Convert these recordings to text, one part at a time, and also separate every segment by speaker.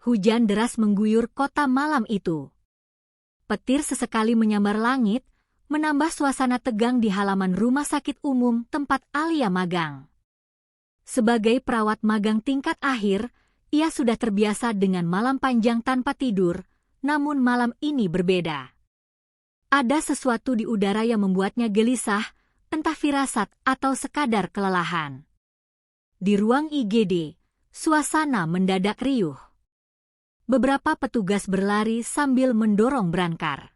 Speaker 1: Hujan deras mengguyur kota malam itu. Petir sesekali menyambar langit, menambah suasana tegang di halaman rumah sakit umum tempat Alia magang. Sebagai perawat magang tingkat akhir, ia sudah terbiasa dengan malam panjang tanpa tidur, namun malam ini berbeda. Ada sesuatu di udara yang membuatnya gelisah, entah firasat atau sekadar kelelahan. Di ruang IGD, suasana mendadak riuh. Beberapa petugas berlari sambil mendorong brankar.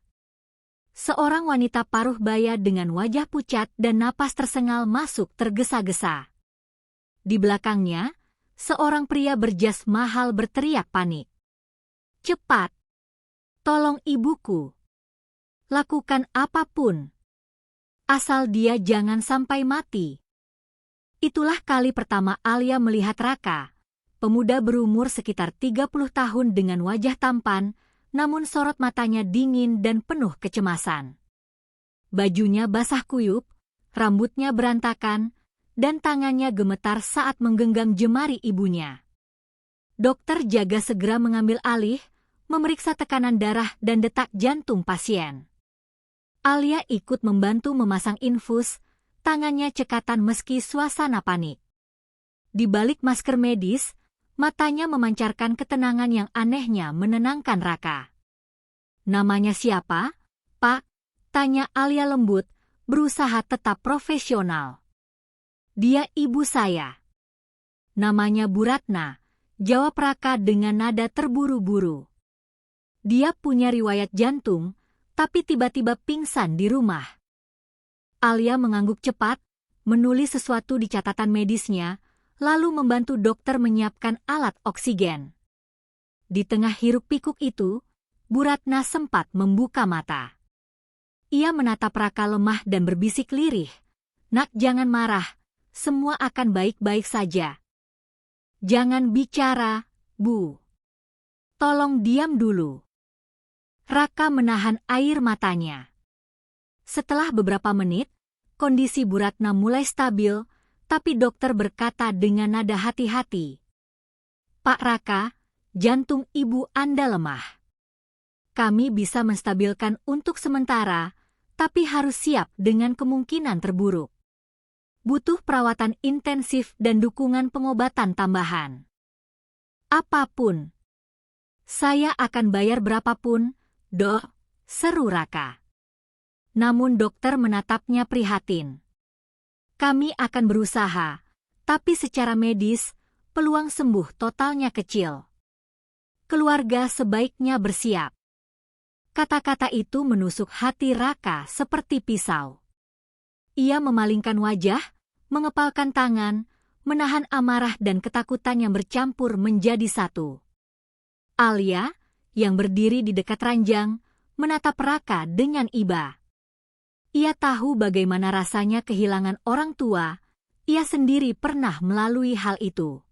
Speaker 1: Seorang wanita paruh baya dengan wajah pucat dan napas tersengal masuk tergesa-gesa. Di belakangnya, seorang pria berjas mahal berteriak panik. "Cepat! Tolong ibuku! Lakukan apapun! Asal dia jangan sampai mati!" Itulah kali pertama Alia melihat Raka, pemuda berumur sekitar 30 tahun dengan wajah tampan, namun sorot matanya dingin dan penuh kecemasan. Bajunya basah kuyup, rambutnya berantakan, dan tangannya gemetar saat menggenggam jemari ibunya. Dokter jaga segera mengambil alih, memeriksa tekanan darah dan detak jantung pasien. Alia ikut membantu memasang infus, tangannya cekatan meski suasana panik. Di balik masker medis, matanya memancarkan ketenangan yang anehnya menenangkan Raka. "Namanya siapa, Pak?" tanya Alia lembut, berusaha tetap profesional. "Dia ibu saya." "Namanya Bu Ratna," jawab Raka dengan nada terburu-buru. "Dia punya riwayat jantung, tapi tiba-tiba pingsan di rumah." Alia mengangguk cepat, menulis sesuatu di catatan medisnya, lalu membantu dokter menyiapkan alat oksigen. Di tengah hiruk-pikuk itu, Bu Ratna sempat membuka mata. Ia menatap Raka lemah dan berbisik lirih, "Nak, jangan marah, semua akan baik-baik saja." "Jangan bicara, Bu. Tolong diam dulu." Raka menahan air matanya. Setelah beberapa menit, kondisi Bu Ratna mulai stabil, tapi dokter berkata dengan nada hati-hati, "Pak Raka, jantung ibu Anda lemah. Kami bisa menstabilkan untuk sementara, tapi harus siap dengan kemungkinan terburuk. Butuh perawatan intensif dan dukungan pengobatan tambahan. Apapun. Saya akan bayar berapapun, Dok," seru Raka. Namun dokter menatapnya prihatin. "Kami akan berusaha, tapi secara medis, peluang sembuh totalnya kecil. Keluarga sebaiknya bersiap." Kata-kata itu menusuk hati Raka seperti pisau. Ia memalingkan wajah, mengepalkan tangan, menahan amarah dan ketakutan yang bercampur menjadi satu. Alia, yang berdiri di dekat ranjang, menatap Raka dengan iba. Ia tahu bagaimana rasanya kehilangan orang tua, ia sendiri pernah melalui hal itu.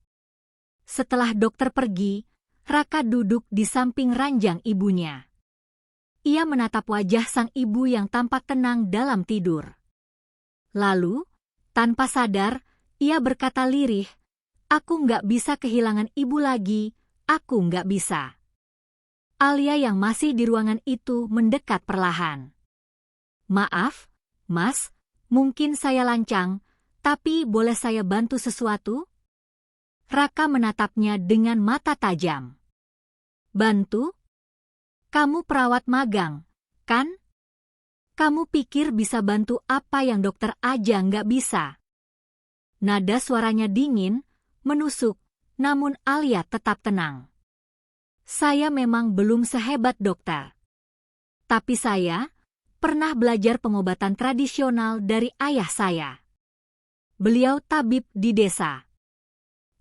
Speaker 1: Setelah dokter pergi, Raka duduk di samping ranjang ibunya. Ia menatap wajah sang ibu yang tampak tenang dalam tidur. Lalu, tanpa sadar, ia berkata lirih, "Aku nggak bisa kehilangan ibu lagi, aku nggak bisa." Alia yang masih di ruangan itu mendekat perlahan. "Maaf, Mas, mungkin saya lancang, tapi boleh saya bantu sesuatu?" Raka menatapnya dengan mata tajam. "Bantu? Kamu perawat magang, kan? Kamu pikir bisa bantu apa yang dokter aja nggak bisa?" Nada suaranya dingin, menusuk, namun Alia tetap tenang. "Saya memang belum sehebat dokter. Tapi saya pernah belajar pengobatan tradisional dari ayah saya. Beliau tabib di desa.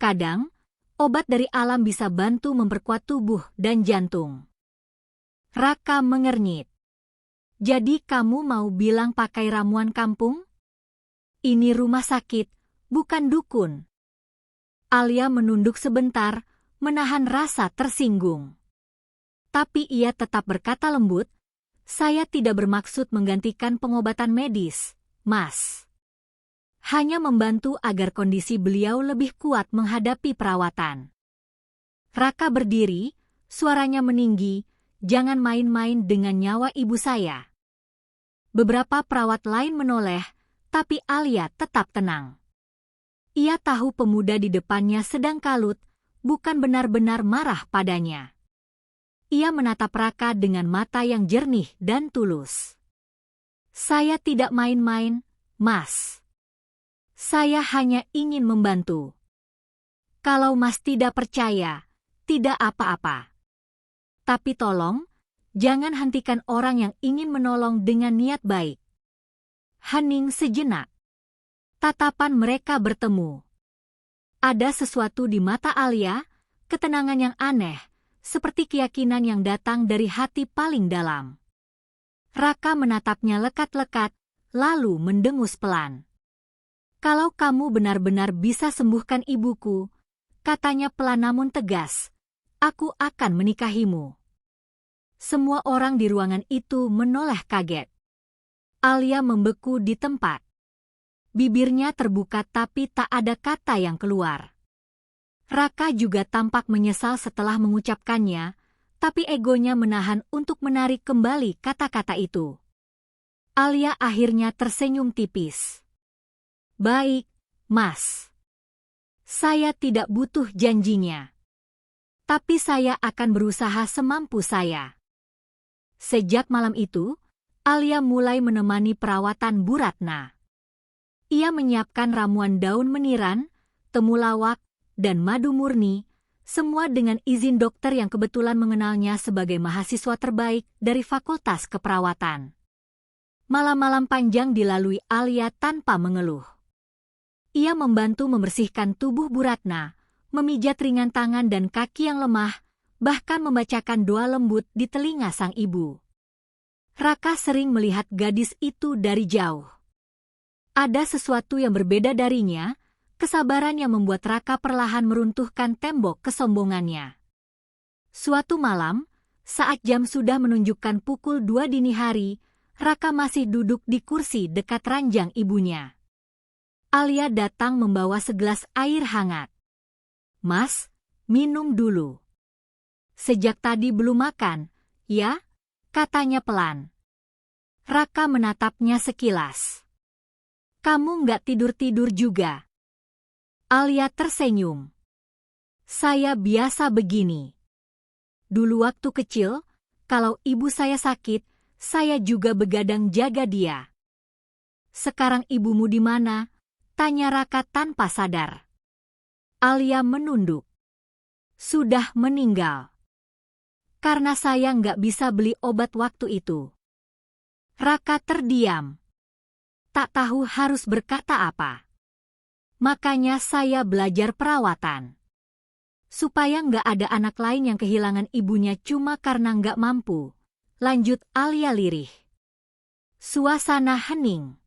Speaker 1: Kadang, obat dari alam bisa bantu memperkuat tubuh dan jantung." Raka mengernyit. "Jadi kamu mau bilang pakai ramuan kampung? Ini rumah sakit, bukan dukun." Alia menunduk sebentar, menahan rasa tersinggung. Tapi ia tetap berkata lembut, "Saya tidak bermaksud menggantikan pengobatan medis, Mas. Hanya membantu agar kondisi beliau lebih kuat menghadapi perawatan." Raka berdiri, Suaranya meninggi, "Jangan main-main dengan nyawa ibu saya." Beberapa perawat lain menoleh, tapi Alia tetap tenang. Ia tahu pemuda di depannya sedang kalut, bukan benar-benar marah padanya. Ia menatap Raka dengan mata yang jernih dan tulus. "Saya tidak main-main, Mas. Saya hanya ingin membantu. Kalau Mas tidak percaya, tidak apa-apa. Tapi tolong, jangan hentikan orang yang ingin menolong dengan niat baik." Hening sejenak. Tatapan mereka bertemu. Ada sesuatu di mata Alia, ketenangan yang aneh, seperti keyakinan yang datang dari hati paling dalam. Raka menatapnya lekat-lekat, lalu mendengus pelan. "Kalau kamu benar-benar bisa sembuhkan ibuku," katanya pelan namun tegas, "aku akan menikahimu." Semua orang di ruangan itu menoleh kaget. Alia membeku di tempat. Bibirnya terbuka tapi tak ada kata yang keluar. Raka juga tampak menyesal setelah mengucapkannya, tapi egonya menahan untuk menarik kembali kata-kata itu. Alia akhirnya tersenyum tipis. "Baik, Mas. Saya tidak butuh janjinya. Tapi saya akan berusaha semampu saya." Sejak malam itu, Alia mulai menemani perawatan Bu Ratna. Ia menyiapkan ramuan daun meniran, temulawak, dan madu murni, semua dengan izin dokter yang kebetulan mengenalnya sebagai mahasiswa terbaik dari Fakultas Keperawatan. Malam-malam panjang dilalui Alia tanpa mengeluh. Ia membantu membersihkan tubuh Bu Ratna, memijat ringan tangan dan kaki yang lemah, bahkan membacakan doa lembut di telinga sang ibu. Raka sering melihat gadis itu dari jauh. Ada sesuatu yang berbeda darinya, kesabaran yang membuat Raka perlahan meruntuhkan tembok kesombongannya. Suatu malam, saat jam sudah menunjukkan pukul 2 dini hari, Raka masih duduk di kursi dekat ranjang ibunya. Alia datang membawa segelas air hangat. "Mas, minum dulu." "Sejak tadi belum makan, ya?" katanya pelan. Raka menatapnya sekilas. "Kamu nggak tidur-tidur juga?" Alia tersenyum. "Saya biasa begini. Dulu waktu kecil, kalau ibu saya sakit, saya juga begadang jaga dia." "Sekarang ibumu di mana?" tanya Raka tanpa sadar. Alia menunduk. "Sudah meninggal. Karena saya nggak bisa beli obat waktu itu." Raka terdiam. Tak tahu harus berkata apa. "Makanya saya belajar perawatan. Supaya nggak ada anak lain yang kehilangan ibunya cuma karena nggak mampu," lanjut Alia lirih. Suasana hening.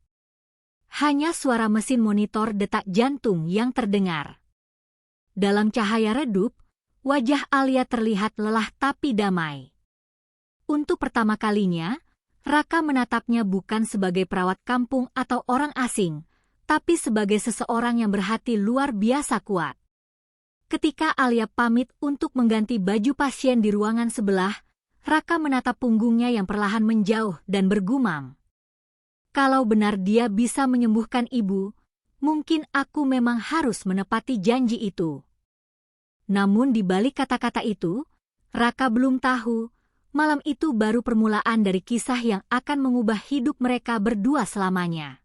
Speaker 1: Hanya suara mesin monitor detak jantung yang terdengar. Dalam cahaya redup, wajah Alia terlihat lelah tapi damai. Untuk pertama kalinya, Raka menatapnya bukan sebagai perawat kampung atau orang asing, tapi sebagai seseorang yang berhati luar biasa kuat. Ketika Alia pamit untuk mengganti baju pasien di ruangan sebelah, Raka menatap punggungnya yang perlahan menjauh dan bergumam. "Kalau benar dia bisa menyembuhkan ibu, mungkin aku memang harus menepati janji itu." Namun di balik kata-kata itu, Raka belum tahu, malam itu baru permulaan dari kisah yang akan mengubah hidup mereka berdua selamanya.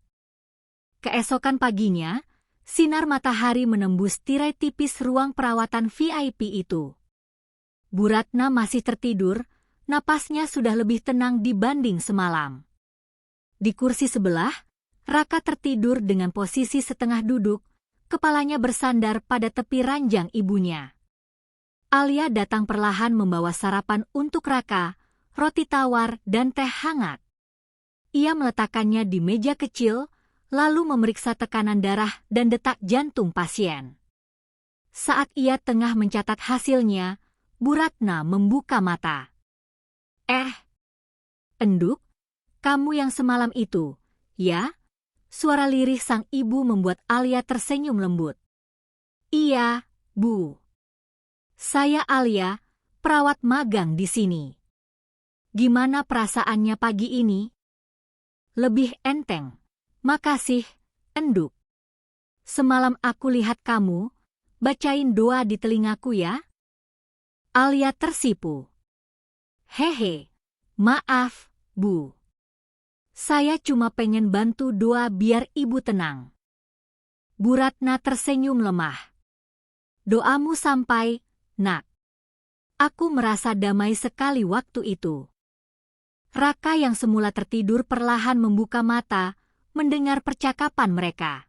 Speaker 1: Keesokan paginya, sinar matahari menembus tirai tipis ruang perawatan VIP itu. Bu Ratna masih tertidur, napasnya sudah lebih tenang dibanding semalam. Di kursi sebelah, Raka tertidur dengan posisi setengah duduk, kepalanya bersandar pada tepi ranjang ibunya. Alia datang perlahan membawa sarapan untuk Raka, roti tawar dan teh hangat. Ia meletakkannya di meja kecil, lalu memeriksa tekanan darah dan detak jantung pasien. Saat ia tengah mencatat hasilnya, Bu Ratna membuka mata. Enduk, kamu yang semalam itu, ya?" Suara lirih sang ibu membuat Alia tersenyum lembut. "Iya, Bu. Saya Alia, perawat magang di sini. Gimana perasaannya pagi ini? Lebih enteng. Makasih, enduk. Semalam aku lihat kamu, bacain doa di telingaku ya. Alia tersipu. Hehe, maaf, Bu. Saya cuma pengen bantu doa biar ibu tenang. Bu Ratna tersenyum lemah. Doamu sampai, nak. Aku merasa damai sekali waktu itu. Raka yang semula tertidur perlahan membuka mata, mendengar percakapan mereka.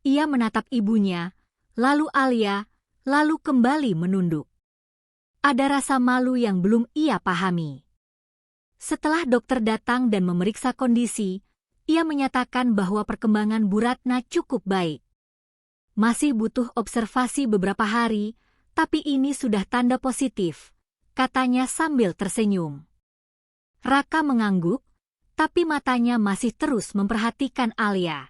Speaker 1: Ia menatap ibunya, lalu Alia, lalu kembali menunduk. Ada rasa malu yang belum ia pahami. Setelah dokter datang dan memeriksa kondisi, ia menyatakan bahwa perkembangan Bu Ratna cukup baik. Masih butuh observasi beberapa hari, tapi ini sudah tanda positif, katanya sambil tersenyum. Raka mengangguk, tapi matanya masih terus memperhatikan Alia.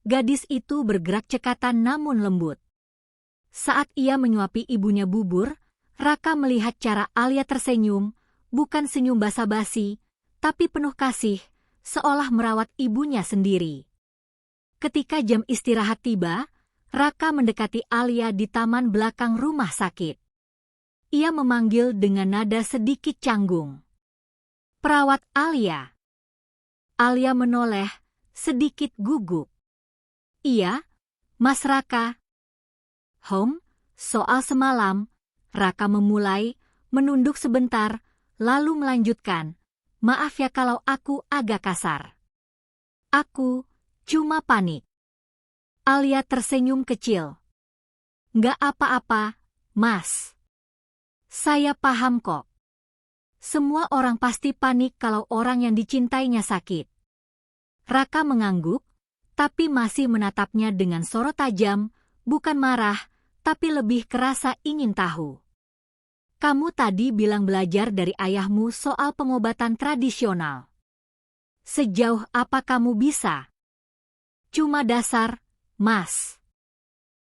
Speaker 1: Gadis itu bergerak cekatan namun lembut. Saat ia menyuapi ibunya bubur, Raka melihat cara Alia tersenyum, bukan senyum basa-basi, tapi penuh kasih, seolah merawat ibunya sendiri. Ketika jam istirahat tiba, Raka mendekati Alia di taman belakang rumah sakit. Ia memanggil dengan nada sedikit canggung. Perawat Alia. Alia menoleh, sedikit gugup. Iya, Mas Raka. Soal semalam, Raka memulai, menunduk sebentar, lalu melanjutkan, maaf ya kalau aku agak kasar. Aku cuma panik. Alia tersenyum kecil. Nggak apa-apa, Mas. Saya paham kok. Semua orang pasti panik kalau orang yang dicintainya sakit. Raka mengangguk, tapi masih menatapnya dengan sorot tajam, bukan marah, tapi lebih kerasa ingin tahu. Kamu tadi bilang belajar dari ayahmu soal pengobatan tradisional. Sejauh apa kamu bisa? Cuma dasar, Mas.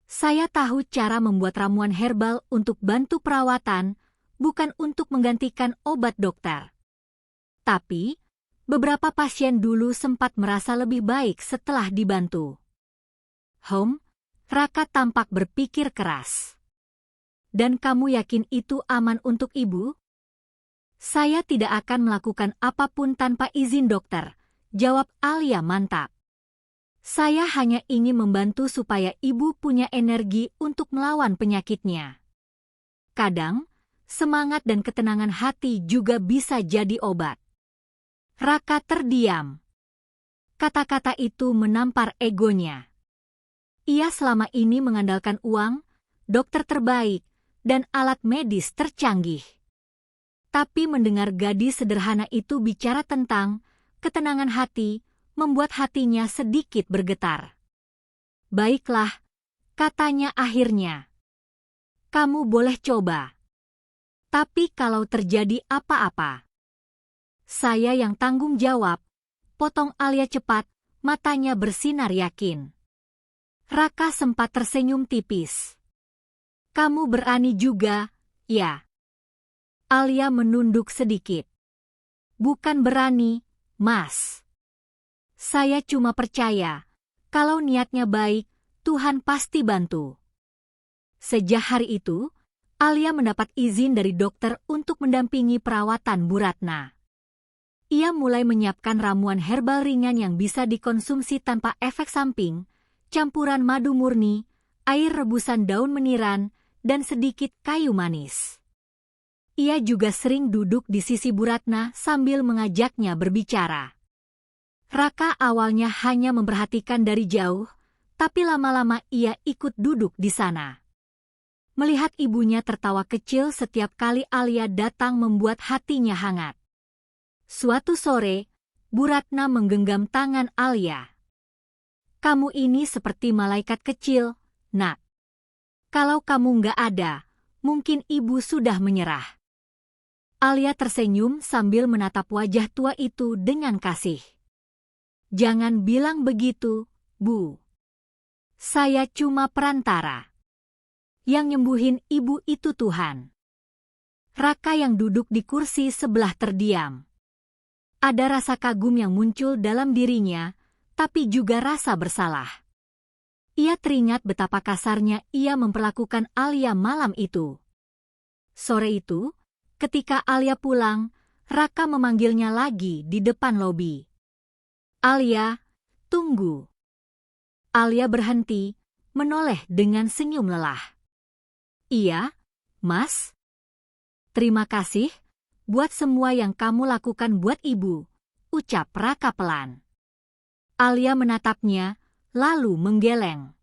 Speaker 1: Saya tahu cara membuat ramuan herbal untuk bantu perawatan, bukan untuk menggantikan obat dokter. Tapi, beberapa pasien dulu sempat merasa lebih baik setelah dibantu. Raka tampak berpikir keras. Dan kamu yakin itu aman untuk ibu? Saya tidak akan melakukan apapun tanpa izin dokter, jawab Alia mantap. Saya hanya ingin membantu supaya ibu punya energi untuk melawan penyakitnya. Kadang, semangat dan ketenangan hati juga bisa jadi obat. Raka terdiam. Kata-kata itu menampar egonya. Ia selama ini mengandalkan uang, dokter terbaik, dan alat medis tercanggih. Tapi mendengar gadis sederhana itu bicara tentang ketenangan hati, membuat hatinya sedikit bergetar. Baiklah, katanya akhirnya. Kamu boleh coba. Tapi kalau terjadi apa-apa, saya yang tanggung jawab, potong Alia cepat, matanya bersinar yakin. Raka sempat tersenyum tipis. Kamu berani juga, ya? Alia menunduk sedikit. Bukan berani, Mas. Saya cuma percaya, kalau niatnya baik, Tuhan pasti bantu. Sejak hari itu, Alia mendapat izin dari dokter untuk mendampingi perawatan Bu Ratna. Ia mulai menyiapkan ramuan herbal ringan yang bisa dikonsumsi tanpa efek samping, campuran madu murni, air rebusan daun meniran, dan sedikit kayu manis. Ia juga sering duduk di sisi Bu Ratna sambil mengajaknya berbicara. Raka awalnya hanya memperhatikan dari jauh, tapi lama-lama ia ikut duduk di sana. Melihat ibunya tertawa kecil setiap kali Alia datang membuat hatinya hangat. Suatu sore, Bu Ratna menggenggam tangan Alia. Kamu ini seperti malaikat kecil, nak. Kalau kamu nggak ada, mungkin ibu sudah menyerah. Alia tersenyum sambil menatap wajah tua itu dengan kasih. Jangan bilang begitu, Bu. Saya cuma perantara. Yang nyembuhin ibu itu Tuhan. Raka yang duduk di kursi sebelah terdiam. Ada rasa kagum yang muncul dalam dirinya, tapi juga rasa bersalah. Ia teringat betapa kasarnya ia memperlakukan Alia malam itu. Sore itu, ketika Alia pulang, Raka memanggilnya lagi di depan lobi. "Alia, tunggu." Alia berhenti, menoleh dengan senyum lelah. "Iya, Mas. Terima kasih buat semua yang kamu lakukan buat ibu," ucap Raka pelan. Alia menatapnya, lalu menggeleng.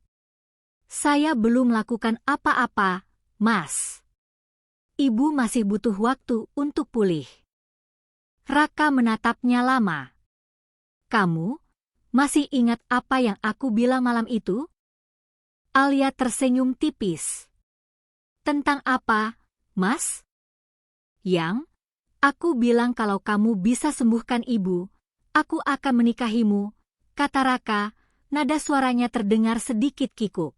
Speaker 1: "Saya belum melakukan apa-apa, Mas. Ibu masih butuh waktu untuk pulih." Raka menatapnya lama. "Kamu masih ingat apa yang aku bilang malam itu?" Alia tersenyum tipis. "Tentang apa, Mas?" "Yang aku bilang kalau kamu bisa sembuhkan ibu, aku akan menikahimu," kata Raka, nada suaranya terdengar sedikit kikuk.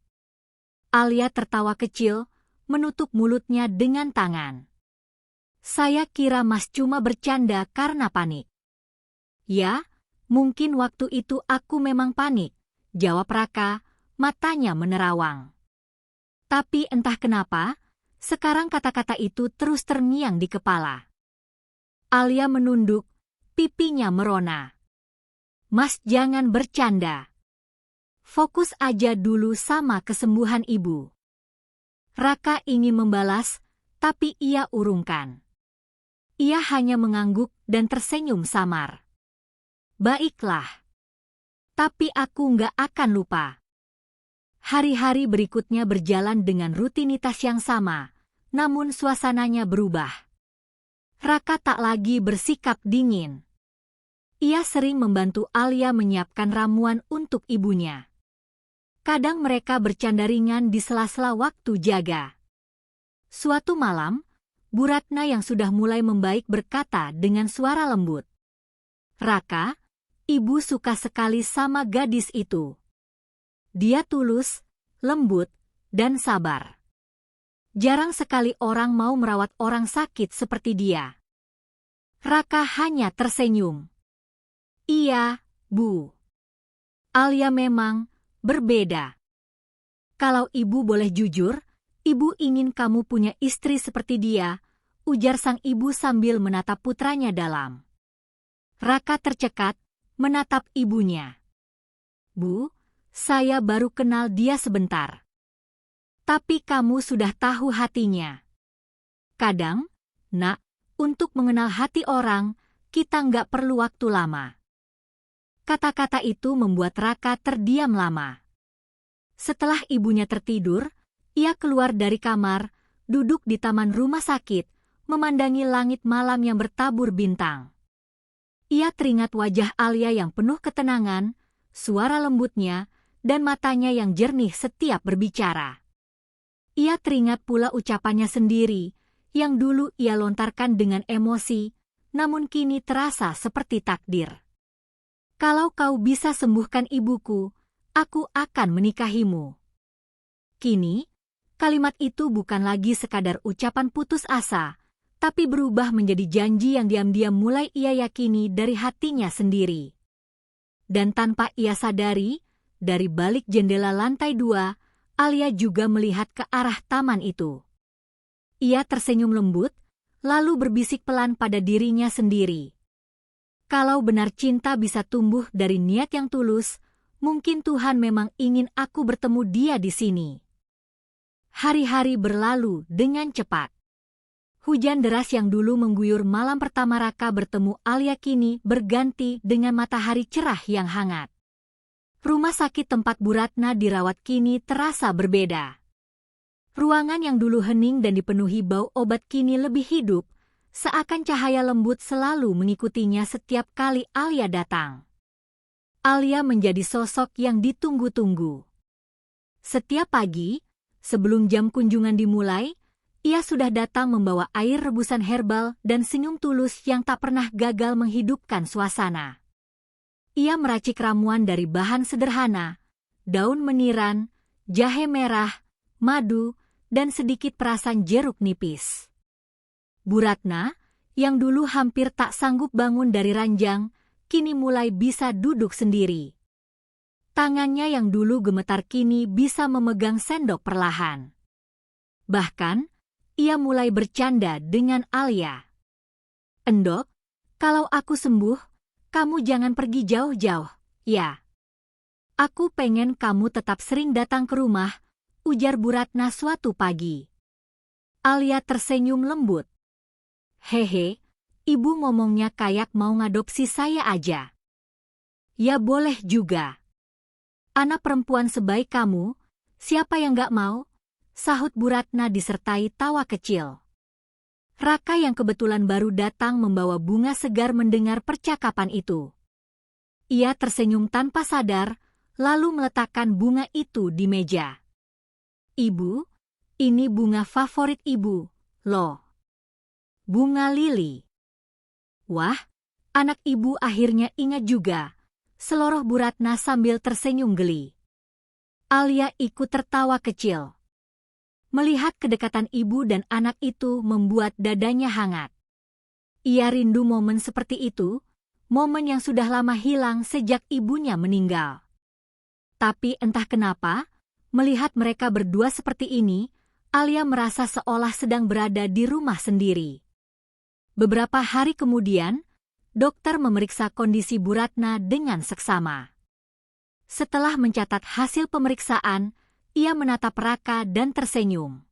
Speaker 1: Alia tertawa kecil, menutup mulutnya dengan tangan. "Saya kira Mas cuma bercanda karena panik." "Ya, mungkin waktu itu aku memang panik," jawab Raka, matanya menerawang. Tapi entah kenapa, sekarang kata-kata itu terus terngiang di kepala. Alia menunduk, pipinya merona. "Mas jangan bercanda. Fokus aja dulu sama kesembuhan ibu." Raka ingin membalas, tapi ia urungkan. Ia hanya mengangguk dan tersenyum samar. "Baiklah. Tapi aku nggak akan lupa." Hari-hari berikutnya berjalan dengan rutinitas yang sama, namun suasananya berubah. Raka tak lagi bersikap dingin. Ia sering membantu Alia menyiapkan ramuan untuk ibunya. Kadang mereka bercanda ringan di sela-sela waktu jaga. Suatu malam, Bu Ratna yang sudah mulai membaik berkata dengan suara lembut, "Raka, ibu suka sekali sama gadis itu. Dia tulus, lembut, dan sabar. Jarang sekali orang mau merawat orang sakit seperti dia." Raka hanya tersenyum. "Iya, Bu. Alia memang berbeda. Kalau ibu boleh jujur, ibu ingin kamu punya istri seperti dia," ujar sang ibu sambil menatap putranya dalam. Raka tercekat, menatap ibunya. "Bu, saya baru kenal dia sebentar. Tapi kamu sudah tahu hatinya. Kadang, Nak, untuk mengenal hati orang, kita nggak perlu waktu lama." Kata-kata itu membuat Raka terdiam lama. Setelah ibunya tertidur, ia keluar dari kamar, duduk di taman rumah sakit, memandangi langit malam yang bertabur bintang. Ia teringat wajah Alia yang penuh ketenangan, suara lembutnya, dan matanya yang jernih setiap berbicara. Ia teringat pula ucapannya sendiri, yang dulu ia lontarkan dengan emosi, namun kini terasa seperti takdir. "Kalau kau bisa sembuhkan ibuku, aku akan menikahimu." Kini, kalimat itu bukan lagi sekadar ucapan putus asa, tapi berubah menjadi janji yang diam-diam mulai ia yakini dari hatinya sendiri. Dan tanpa ia sadari, dari balik jendela lantai 2, Alia juga melihat ke arah taman itu. Ia tersenyum lembut, lalu berbisik pelan pada dirinya sendiri. "Kalau benar cinta bisa tumbuh dari niat yang tulus, mungkin Tuhan memang ingin aku bertemu dia di sini." Hari-hari berlalu dengan cepat. Hujan deras yang dulu mengguyur malam pertama Raka bertemu Alia kini berganti dengan matahari cerah yang hangat. Rumah sakit tempat Bu Ratna dirawat kini terasa berbeda. Ruangan yang dulu hening dan dipenuhi bau obat kini lebih hidup, seakan cahaya lembut selalu mengikutinya setiap kali Alia datang. Alia menjadi sosok yang ditunggu-tunggu. Setiap pagi, sebelum jam kunjungan dimulai, ia sudah datang membawa air rebusan herbal dan senyum tulus yang tak pernah gagal menghidupkan suasana. Ia meracik ramuan dari bahan sederhana, daun meniran, jahe merah, madu, dan sedikit perasan jeruk nipis. Bu Ratna, yang dulu hampir tak sanggup bangun dari ranjang, kini mulai bisa duduk sendiri. Tangannya yang dulu gemetar kini bisa memegang sendok perlahan. Bahkan, ia mulai bercanda dengan Alia. "Endok, kalau aku sembuh, kamu jangan pergi jauh-jauh, ya. Aku pengen kamu tetap sering datang ke rumah," ujar Bu Ratna suatu pagi. Alia tersenyum lembut. "Hehe, ibu ngomongnya kayak mau ngadopsi saya aja." "Ya boleh juga. Anak perempuan sebaik kamu, siapa yang gak mau?" sahut Bu Ratna disertai tawa kecil. Raka yang kebetulan baru datang membawa bunga segar mendengar percakapan itu. Ia tersenyum tanpa sadar, lalu meletakkan bunga itu di meja. "Ibu, ini bunga favorit ibu, loh. Bunga lili." "Wah, anak ibu akhirnya ingat juga," seloroh Bu Ratna sambil tersenyum geli. Alia ikut tertawa kecil. Melihat kedekatan ibu dan anak itu membuat dadanya hangat. Ia rindu momen seperti itu, momen yang sudah lama hilang sejak ibunya meninggal. Tapi entah kenapa, melihat mereka berdua seperti ini, Alia merasa seolah sedang berada di rumah sendiri. Beberapa hari kemudian, dokter memeriksa kondisi Bu Ratna dengan seksama. Setelah mencatat hasil pemeriksaan, ia menatap Raka dan tersenyum.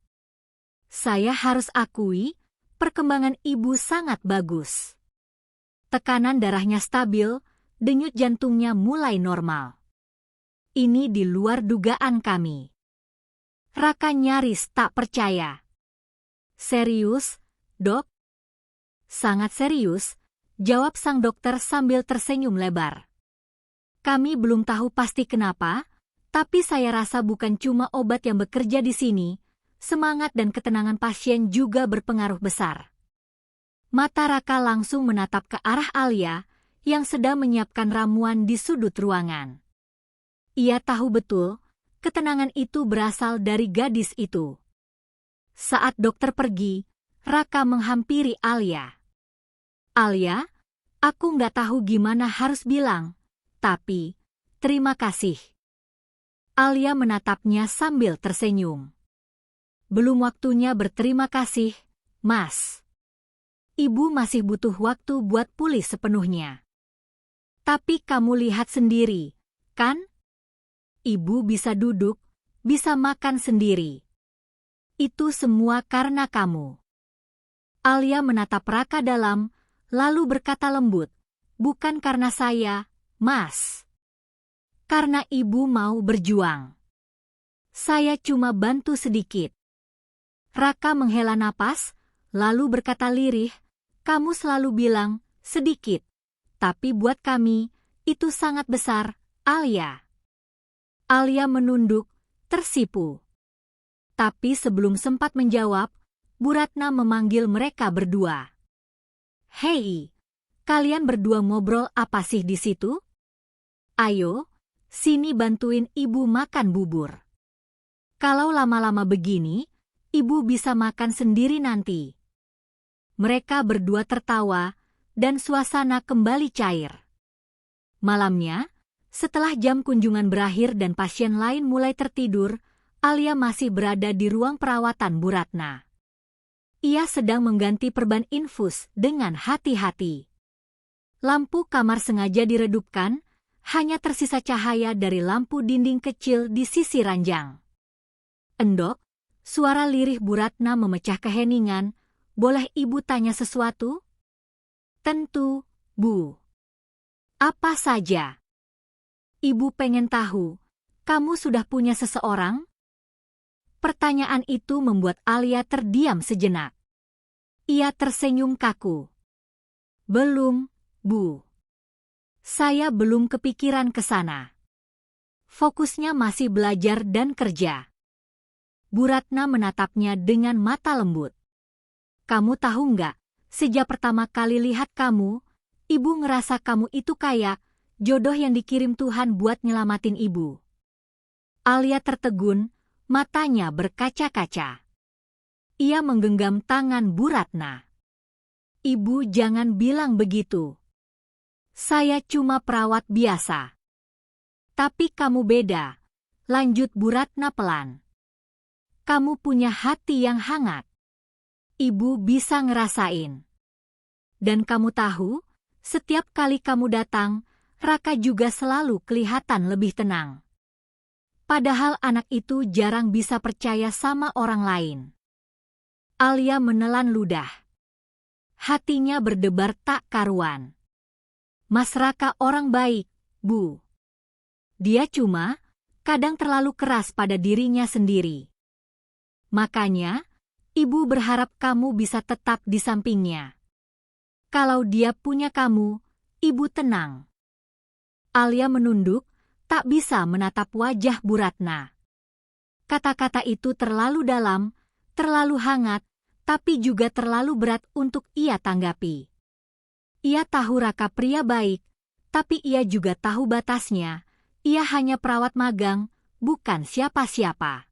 Speaker 1: "Saya harus akui, perkembangan ibu sangat bagus. Tekanan darahnya stabil, denyut jantungnya mulai normal. Ini di luar dugaan kami." Raka nyaris tak percaya. "Serius, Dok?" "Sangat serius," jawab sang dokter sambil tersenyum lebar. "Kami belum tahu pasti kenapa, tapi saya rasa bukan cuma obat yang bekerja di sini, semangat dan ketenangan pasien juga berpengaruh besar." Mata Raka langsung menatap ke arah Alia yang sedang menyiapkan ramuan di sudut ruangan. Ia tahu betul, ketenangan itu berasal dari gadis itu. Saat dokter pergi, Raka menghampiri Alia. "Alia, aku nggak tahu gimana harus bilang, tapi terima kasih." Alia menatapnya sambil tersenyum. "Belum waktunya berterima kasih, Mas. Ibu masih butuh waktu buat pulih sepenuhnya. Tapi kamu lihat sendiri, kan? Ibu bisa duduk, bisa makan sendiri. Itu semua karena kamu." Alia menatap Raka dalam, lalu berkata lembut, "Bukan karena saya, Mas. Karena ibu mau berjuang. Saya cuma bantu sedikit." Raka menghela napas, lalu berkata lirih, "Kamu selalu bilang, sedikit. Tapi buat kami, itu sangat besar, Alia." Alia menunduk, tersipu. Tapi sebelum sempat menjawab, Bu Ratna memanggil mereka berdua. "Hei, kalian berdua ngobrol apa sih di situ? Ayo, sini bantuin ibu makan bubur. Kalau lama-lama begini, ibu bisa makan sendiri nanti." Mereka berdua tertawa, dan suasana kembali cair. Malamnya, setelah jam kunjungan berakhir dan pasien lain mulai tertidur, Alia masih berada di ruang perawatan Bu Ratna. Ia sedang mengganti perban infus dengan hati-hati. Lampu kamar sengaja diredupkan, hanya tersisa cahaya dari lampu dinding kecil di sisi ranjang. "Endok," suara lirih Bu Ratna memecah keheningan, "boleh ibu tanya sesuatu?" "Tentu, Bu. Apa saja?" "Ibu pengen tahu, kamu sudah punya seseorang?" Pertanyaan itu membuat Alia terdiam sejenak. Ia tersenyum kaku. "Belum, Bu. Saya belum kepikiran ke sana. Fokusnya masih belajar dan kerja." Bu Ratna menatapnya dengan mata lembut. "Kamu tahu nggak, sejak pertama kali lihat kamu, ibu ngerasa kamu itu kayak jodoh yang dikirim Tuhan buat nyelamatin ibu." Alia tertegun, matanya berkaca-kaca. Ia menggenggam tangan Bu Ratna. Ibu jangan bilang begitu. Saya cuma perawat biasa. Tapi kamu beda, lanjut Bu Ratna pelan. Kamu punya hati yang hangat. Ibu bisa ngerasain. Dan kamu tahu, setiap kali kamu datang, Raka juga selalu kelihatan lebih tenang. Padahal anak itu jarang bisa percaya sama orang lain. Alia menelan ludah. Hatinya berdebar tak karuan. Mas Raka orang baik, Bu. Dia cuma kadang terlalu keras pada dirinya sendiri. Makanya, Ibu berharap kamu bisa tetap di sampingnya. Kalau dia punya kamu, Ibu tenang. Alia menunduk, tak bisa menatap wajah Bu Ratna. Kata-kata itu terlalu dalam, terlalu hangat, tapi juga terlalu berat untuk ia tanggapi. Ia tahu Raka pria baik, tapi ia juga tahu batasnya. Ia hanya perawat magang, bukan siapa-siapa.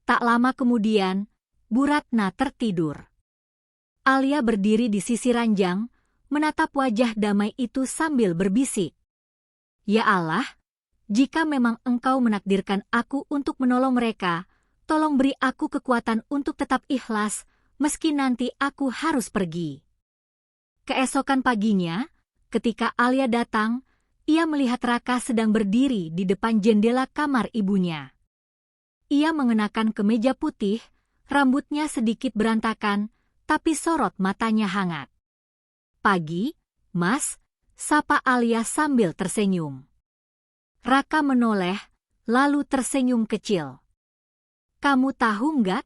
Speaker 1: Tak lama kemudian, Bu Ratna tertidur. Alia berdiri di sisi ranjang, menatap wajah damai itu sambil berbisik. Ya Allah, jika memang Engkau menakdirkan aku untuk menolong mereka, tolong beri aku kekuatan untuk tetap ikhlas, meski nanti aku harus pergi. Keesokan paginya, ketika Alia datang, ia melihat Raka sedang berdiri di depan jendela kamar ibunya. Ia mengenakan kemeja putih, rambutnya sedikit berantakan, tapi sorot matanya hangat. Pagi, Mas, sapa Alia sambil tersenyum. Raka menoleh, lalu tersenyum kecil. Kamu tahu nggak?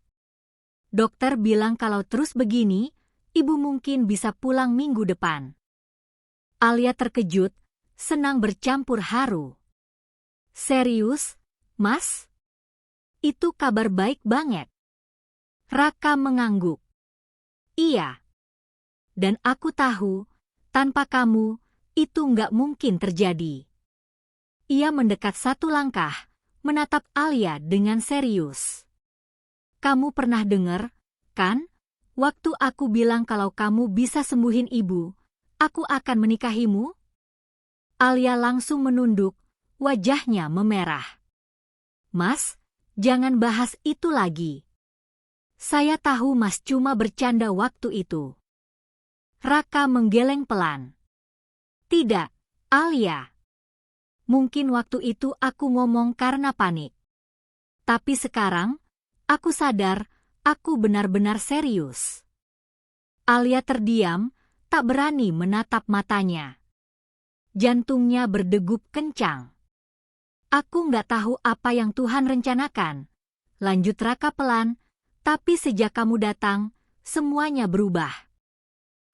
Speaker 1: Dokter bilang kalau terus begini, Ibu mungkin bisa pulang minggu depan. Alia terkejut, senang bercampur haru. Serius, Mas? Itu kabar baik banget. Raka mengangguk. Iya. Dan aku tahu, tanpa kamu, itu nggak mungkin terjadi. Ia mendekat satu langkah, menatap Alia dengan serius. Kamu pernah dengar, kan? Waktu aku bilang kalau kamu bisa sembuhin ibu, aku akan menikahimu? Alia langsung menunduk, wajahnya memerah. Mas, jangan bahas itu lagi. Saya tahu Mas cuma bercanda waktu itu. Raka menggeleng pelan. Tidak, Alia. Mungkin waktu itu aku ngomong karena panik. Tapi sekarang, aku sadar, aku benar-benar serius. Alia terdiam, tak berani menatap matanya. Jantungnya berdegup kencang. Aku nggak tahu apa yang Tuhan rencanakan. Lanjut Raka pelan, tapi sejak kamu datang, semuanya berubah.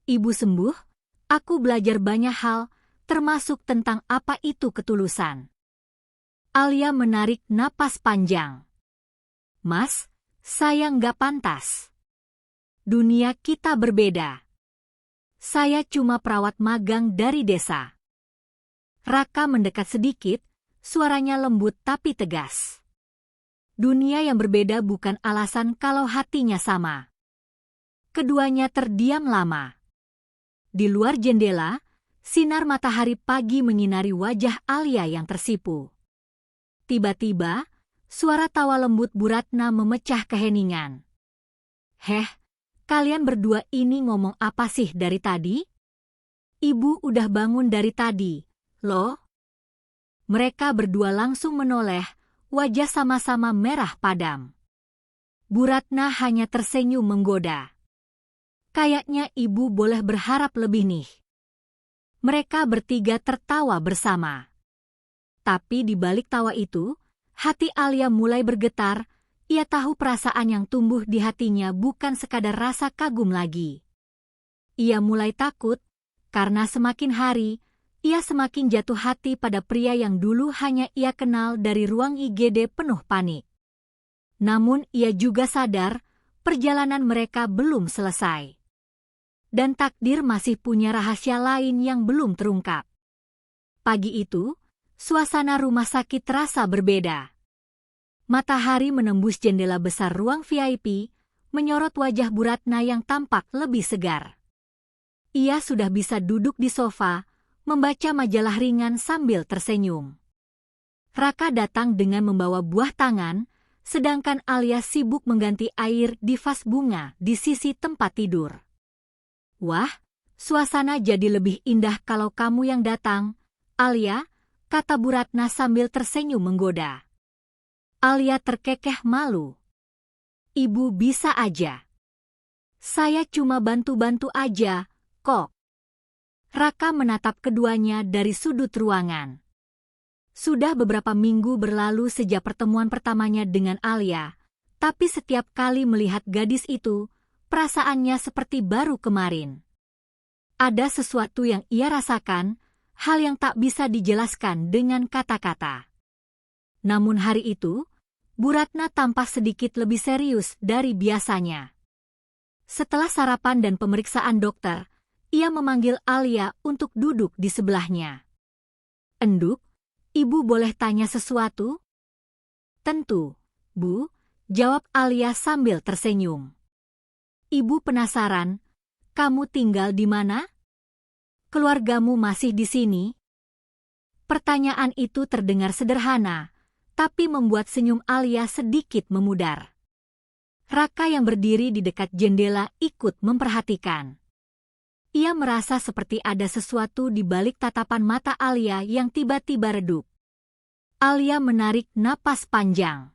Speaker 1: Ibu sembuh, aku belajar banyak hal, termasuk tentang apa itu ketulusan. Alia menarik napas panjang. Mas, saya nggak pantas. Dunia kita berbeda. Saya cuma perawat magang dari desa. Raka mendekat sedikit, suaranya lembut tapi tegas. Dunia yang berbeda bukan alasan kalau hatinya sama. Keduanya terdiam lama. Di luar jendela, sinar matahari pagi menyinari wajah Alia yang tersipu. Tiba-tiba, suara tawa lembut Bu Ratna memecah keheningan. Heh, kalian berdua ini ngomong apa sih dari tadi? Ibu udah bangun dari tadi, loh. Mereka berdua langsung menoleh, wajah sama-sama merah padam. Bu Ratna hanya tersenyum menggoda. Kayaknya ibu boleh berharap lebih nih. Mereka bertiga tertawa bersama. Tapi di balik tawa itu, hati Alia mulai bergetar. Ia tahu perasaan yang tumbuh di hatinya bukan sekadar rasa kagum lagi. Ia mulai takut, karena semakin hari, ia semakin jatuh hati pada pria yang dulu hanya ia kenal dari ruang IGD penuh panik. Namun ia juga sadar, perjalanan mereka belum selesai. Dan takdir masih punya rahasia lain yang belum terungkap. Pagi itu, suasana rumah sakit terasa berbeda. Matahari menembus jendela besar ruang VIP, menyorot wajah Bu Ratna yang tampak lebih segar. Ia sudah bisa duduk di sofa, membaca majalah ringan sambil tersenyum. Raka datang dengan membawa buah tangan, sedangkan Alia sibuk mengganti air di vas bunga di sisi tempat tidur. Wah, suasana jadi lebih indah kalau kamu yang datang, Alia, kata Bu Ratna sambil tersenyum menggoda. Alia terkekeh malu. Ibu bisa aja. Saya cuma bantu-bantu aja, kok. Raka menatap keduanya dari sudut ruangan. Sudah beberapa minggu berlalu sejak pertemuan pertamanya dengan Alia, tapi setiap kali melihat gadis itu, perasaannya seperti baru kemarin. Ada sesuatu yang ia rasakan, hal yang tak bisa dijelaskan dengan kata-kata. Namun hari itu, Bu Ratna tampak sedikit lebih serius dari biasanya. Setelah sarapan dan pemeriksaan dokter, ia memanggil Alia untuk duduk di sebelahnya. "Enduk, Ibu boleh tanya sesuatu?" "Tentu, Bu," jawab Alia sambil tersenyum. "Ibu penasaran, kamu tinggal di mana? Keluargamu masih di sini?" Pertanyaan itu terdengar sederhana, tapi membuat senyum Alia sedikit memudar. Raka yang berdiri di dekat jendela ikut memperhatikan. Ia merasa seperti ada sesuatu di balik tatapan mata Alia yang tiba-tiba redup. Alia menarik napas panjang.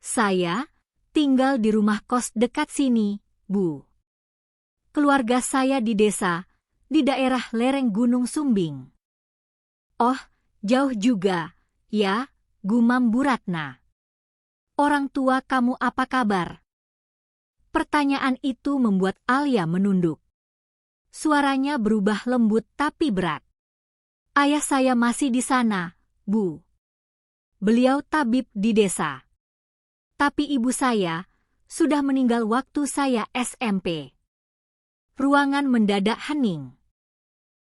Speaker 1: "Saya tinggal di rumah kos dekat sini, Bu. Keluarga saya di desa, di daerah lereng Gunung Sumbing." "Oh, jauh juga, ya," gumam Bu Ratna. "Orang tua kamu apa kabar?" Pertanyaan itu membuat Alia menunduk. Suaranya berubah lembut tapi berat. "Ayah saya masih di sana, Bu. Beliau tabib di desa. Tapi ibu saya sudah meninggal waktu saya SMP." Ruangan mendadak hening.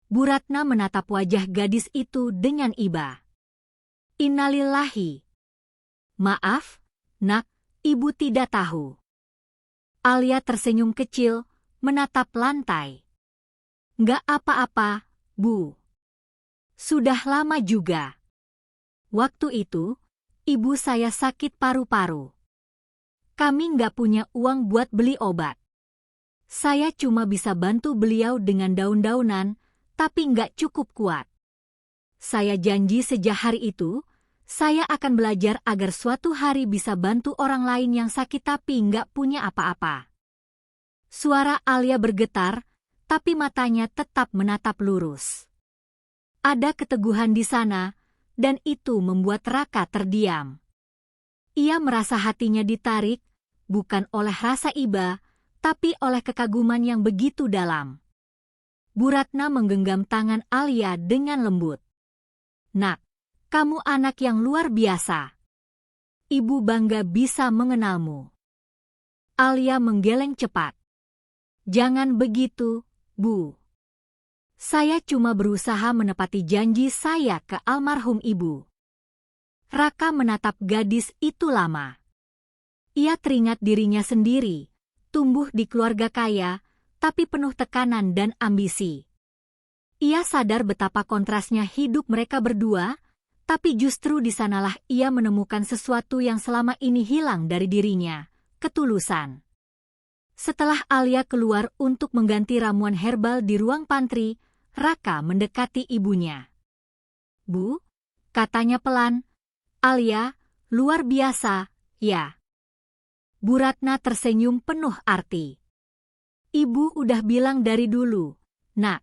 Speaker 1: Bu Ratna menatap wajah gadis itu dengan iba. "Innalillahi. Maaf, Nak, Ibu tidak tahu." Alia tersenyum kecil, menatap lantai. "Nggak apa-apa, Bu. Sudah lama juga. Waktu itu, ibu saya sakit paru-paru. Kami nggak punya uang buat beli obat. Saya cuma bisa bantu beliau dengan daun-daunan, tapi nggak cukup kuat. Saya janji sejak hari itu, saya akan belajar agar suatu hari bisa bantu orang lain yang sakit tapi nggak punya apa-apa." Suara Alia bergetar, tapi matanya tetap menatap lurus. Ada keteguhan di sana, dan itu membuat Raka terdiam. Ia merasa hatinya ditarik, bukan oleh rasa iba, tapi oleh kekaguman yang begitu dalam. Bu Ratna menggenggam tangan Alia dengan lembut. "Nak, kamu anak yang luar biasa. Ibu bangga bisa mengenalmu." Alia menggeleng cepat. "Jangan begitu, Bu. Saya cuma berusaha menepati janji saya ke almarhum ibu." Raka menatap gadis itu lama. Ia teringat dirinya sendiri, tumbuh di keluarga kaya, tapi penuh tekanan dan ambisi. Ia sadar betapa kontrasnya hidup mereka berdua, tapi justru di sanalah ia menemukan sesuatu yang selama ini hilang dari dirinya, ketulusan. Setelah Alia keluar untuk mengganti ramuan herbal di ruang pantry, Raka mendekati ibunya. "Bu," katanya pelan, "Alia, luar biasa, ya." Bu Ratna tersenyum penuh arti. "Ibu udah bilang dari dulu, Nak.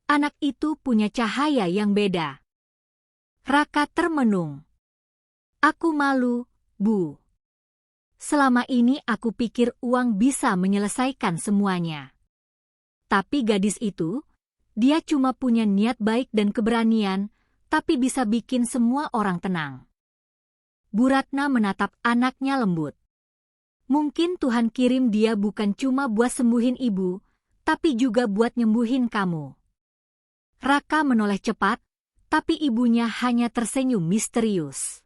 Speaker 1: Anak itu punya cahaya yang beda." Raka termenung. "Aku malu, Bu. Selama ini aku pikir uang bisa menyelesaikan semuanya. Tapi gadis itu, dia cuma punya niat baik dan keberanian, tapi bisa bikin semua orang tenang." Bu Ratna menatap anaknya lembut. "Mungkin Tuhan kirim dia bukan cuma buat sembuhin ibu, tapi juga buat nyembuhin kamu." Raka menoleh cepat, tapi ibunya hanya tersenyum misterius.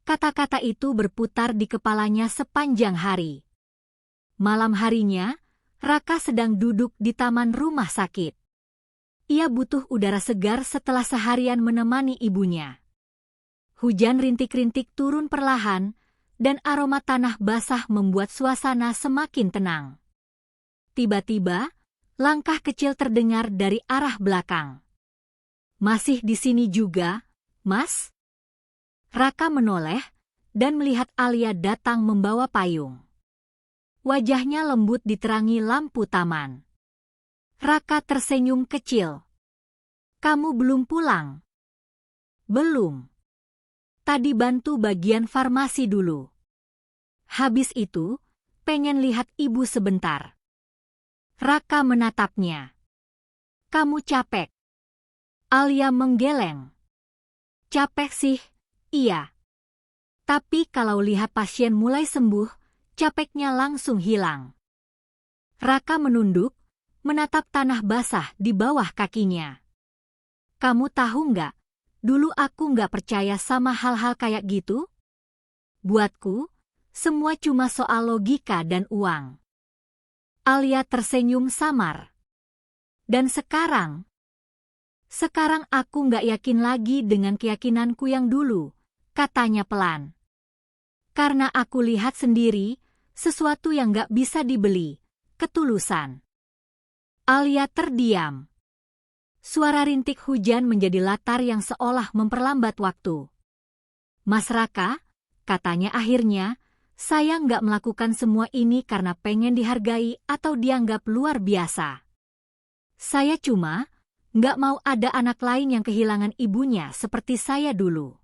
Speaker 1: Kata-kata itu berputar di kepalanya sepanjang hari. Malam harinya, Raka sedang duduk di taman rumah sakit. Ia butuh udara segar setelah seharian menemani ibunya. Hujan rintik-rintik turun perlahan, dan aroma tanah basah membuat suasana semakin tenang. Tiba-tiba, langkah kecil terdengar dari arah belakang. "Masih di sini juga, Mas?" Raka menoleh dan melihat Alia datang membawa payung. Wajahnya lembut diterangi lampu taman. Raka tersenyum kecil. "Kamu belum pulang?" "Belum. Tadi bantu bagian farmasi dulu. Habis itu, pengen lihat ibu sebentar." Raka menatapnya. "Kamu capek?" Alia menggeleng. "Capek sih, iya. Tapi kalau lihat pasien mulai sembuh, capeknya langsung hilang." Raka menunduk, menatap tanah basah di bawah kakinya. "Kamu tahu nggak, dulu aku nggak percaya sama hal-hal kayak gitu. Buatku, semua cuma soal logika dan uang." Alia tersenyum samar. "Dan sekarang? Sekarang aku nggak yakin lagi dengan keyakinanku yang dulu," katanya pelan. "Karena aku lihat sendiri, sesuatu yang nggak bisa dibeli, ketulusan." Alia terdiam. Suara rintik hujan menjadi latar yang seolah memperlambat waktu. "Mas Raka," katanya akhirnya, "saya nggak melakukan semua ini karena pengen dihargai atau dianggap luar biasa. Saya cuma nggak mau ada anak lain yang kehilangan ibunya seperti saya dulu."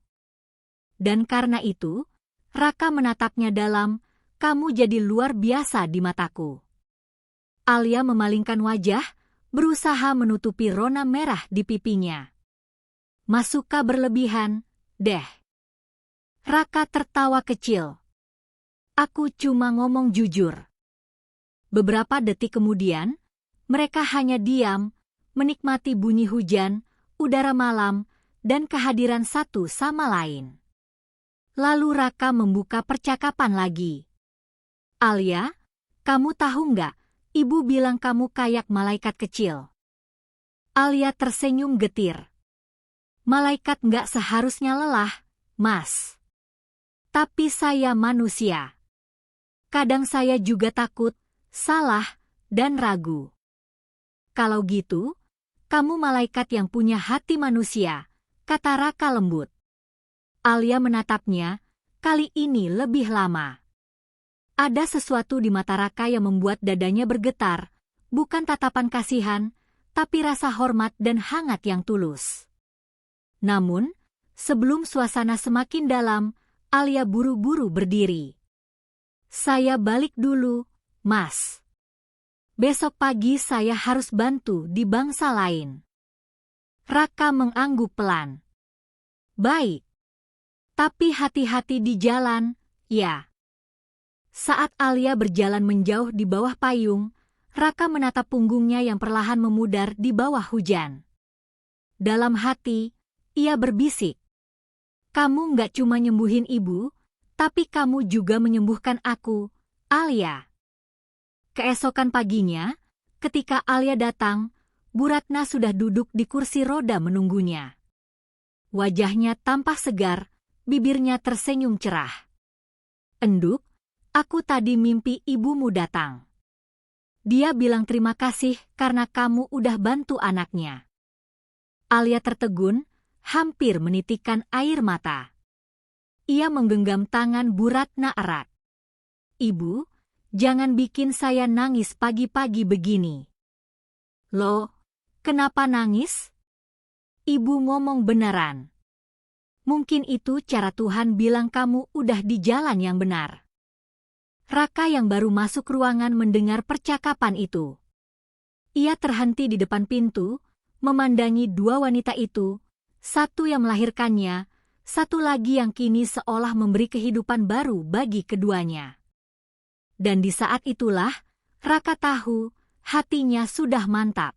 Speaker 1: Dan karena itu, Raka menatapnya dalam, "Kamu jadi luar biasa di mataku." Alia memalingkan wajah, berusaha menutupi rona merah di pipinya. "Mas suka berlebihan, deh." Raka tertawa kecil. "Aku cuma ngomong jujur." Beberapa detik kemudian, mereka hanya diam, menikmati bunyi hujan, udara malam, dan kehadiran satu sama lain. Lalu Raka membuka percakapan lagi. "Alia, kamu tahu nggak, ibu bilang kamu kayak malaikat kecil." Alia tersenyum getir. "Malaikat nggak seharusnya lelah, Mas. Tapi saya manusia. Kadang saya juga takut, salah, dan ragu." "Kalau gitu, kamu malaikat yang punya hati manusia," kata Raka lembut. Alia menatapnya, kali ini lebih lama. Ada sesuatu di mata Raka yang membuat dadanya bergetar, bukan tatapan kasihan, tapi rasa hormat dan hangat yang tulus. Namun, sebelum suasana semakin dalam, Alia buru-buru berdiri. "Saya balik dulu, Mas. Besok pagi saya harus bantu di bangsa lain." Raka mengangguk pelan. "Baik. Tapi hati-hati di jalan, ya." Saat Alia berjalan menjauh di bawah payung, Raka menatap punggungnya yang perlahan memudar di bawah hujan. Dalam hati, ia berbisik, "Kamu nggak cuma nyembuhin ibu, tapi kamu juga menyembuhkan aku, Alia." Keesokan paginya, ketika Alia datang, Bu Ratna sudah duduk di kursi roda menunggunya. Wajahnya tampak segar, bibirnya tersenyum cerah. "Enduk, aku tadi mimpi ibumu datang. Dia bilang terima kasih karena kamu udah bantu anaknya." Alia tertegun, hampir menitikkan air mata. Ia menggenggam tangan Bu Ratna erat. "Ibu, jangan bikin saya nangis pagi-pagi begini." "Loh, kenapa nangis?" "Ibu ngomong beneran. Mungkin itu cara Tuhan bilang kamu udah di jalan yang benar." Raka yang baru masuk ruangan mendengar percakapan itu. Ia terhenti di depan pintu, memandangi dua wanita itu, satu yang melahirkannya, satu lagi yang kini seolah memberi kehidupan baru bagi keduanya. Dan di saat itulah, Raka tahu, hatinya sudah mantap.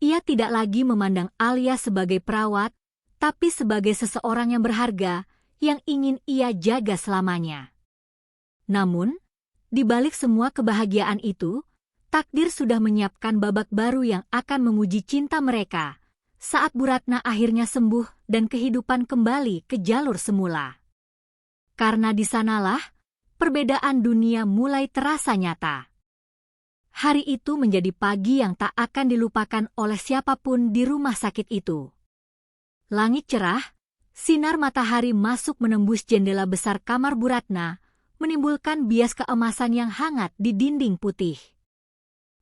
Speaker 1: Ia tidak lagi memandang Alia sebagai perawat, tapi sebagai seseorang yang berharga, yang ingin ia jaga selamanya. Namun, di balik semua kebahagiaan itu, Takdir sudah menyiapkan babak baru yang akan menguji cinta mereka, saat Bu Ratna akhirnya sembuh dan kehidupan kembali ke jalur semula. Karena di sanalah, perbedaan dunia mulai terasa nyata. Hari itu menjadi pagi yang tak akan dilupakan oleh siapapun di rumah sakit itu. Langit cerah, sinar matahari masuk menembus jendela besar kamar Bu Ratna, menimbulkan bias keemasan yang hangat di dinding putih.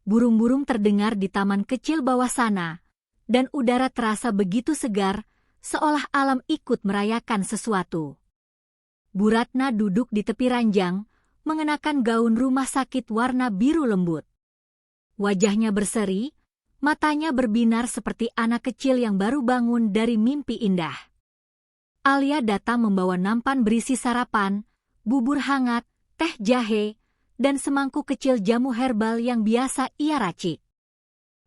Speaker 1: Burung-burung terdengar di taman kecil bawah sana, dan udara terasa begitu segar, seolah alam ikut merayakan sesuatu. Bu Ratna duduk di tepi ranjang, mengenakan gaun rumah sakit warna biru lembut. Wajahnya berseri, matanya berbinar seperti anak kecil yang baru bangun dari mimpi indah. Alia datang membawa nampan berisi sarapan, bubur hangat, teh jahe, dan semangkuk kecil jamu herbal yang biasa ia racik.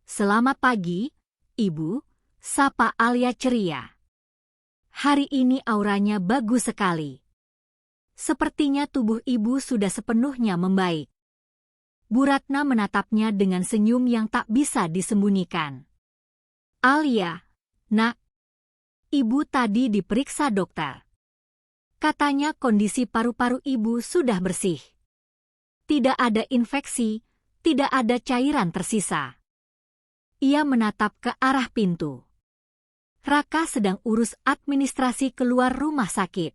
Speaker 1: "Selamat pagi, Ibu," sapa Alia ceria. Hari ini auranya bagus sekali. Sepertinya tubuh Ibu sudah sepenuhnya membaik. Bu Ratna menatapnya dengan senyum yang tak bisa disembunyikan. "Alia, Nak, Ibu tadi diperiksa dokter. Katanya kondisi paru-paru Ibu sudah bersih. Tidak ada infeksi, tidak ada cairan tersisa." Ia menatap ke arah pintu. Raka sedang urus administrasi keluar rumah sakit.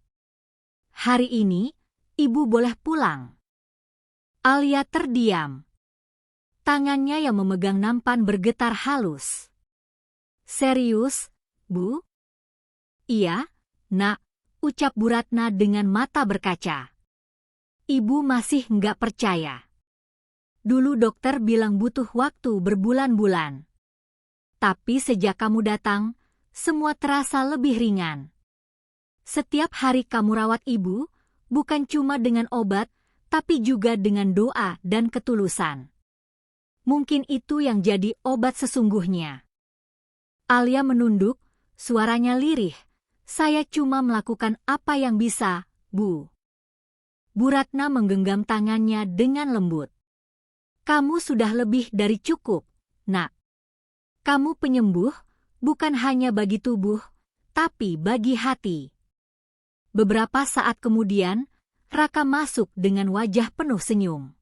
Speaker 1: "Hari ini, Ibu boleh pulang." Alia terdiam. Tangannya yang memegang nampan bergetar halus. "Serius, Bu?" "Iya, Nak," ucap Bu Ratna dengan mata berkaca. "Ibu masih nggak percaya. Dulu dokter bilang butuh waktu berbulan-bulan. Tapi sejak kamu datang, semua terasa lebih ringan. Setiap hari kamu rawat Ibu, bukan cuma dengan obat, tapi juga dengan doa dan ketulusan. Mungkin itu yang jadi obat sesungguhnya." Alia menunduk, suaranya lirih. "Saya cuma melakukan apa yang bisa, Bu." Bu Ratna menggenggam tangannya dengan lembut. "Kamu sudah lebih dari cukup, Nak. Kamu penyembuh, bukan hanya bagi tubuh, tapi bagi hati." Beberapa saat kemudian, Raka masuk dengan wajah penuh senyum.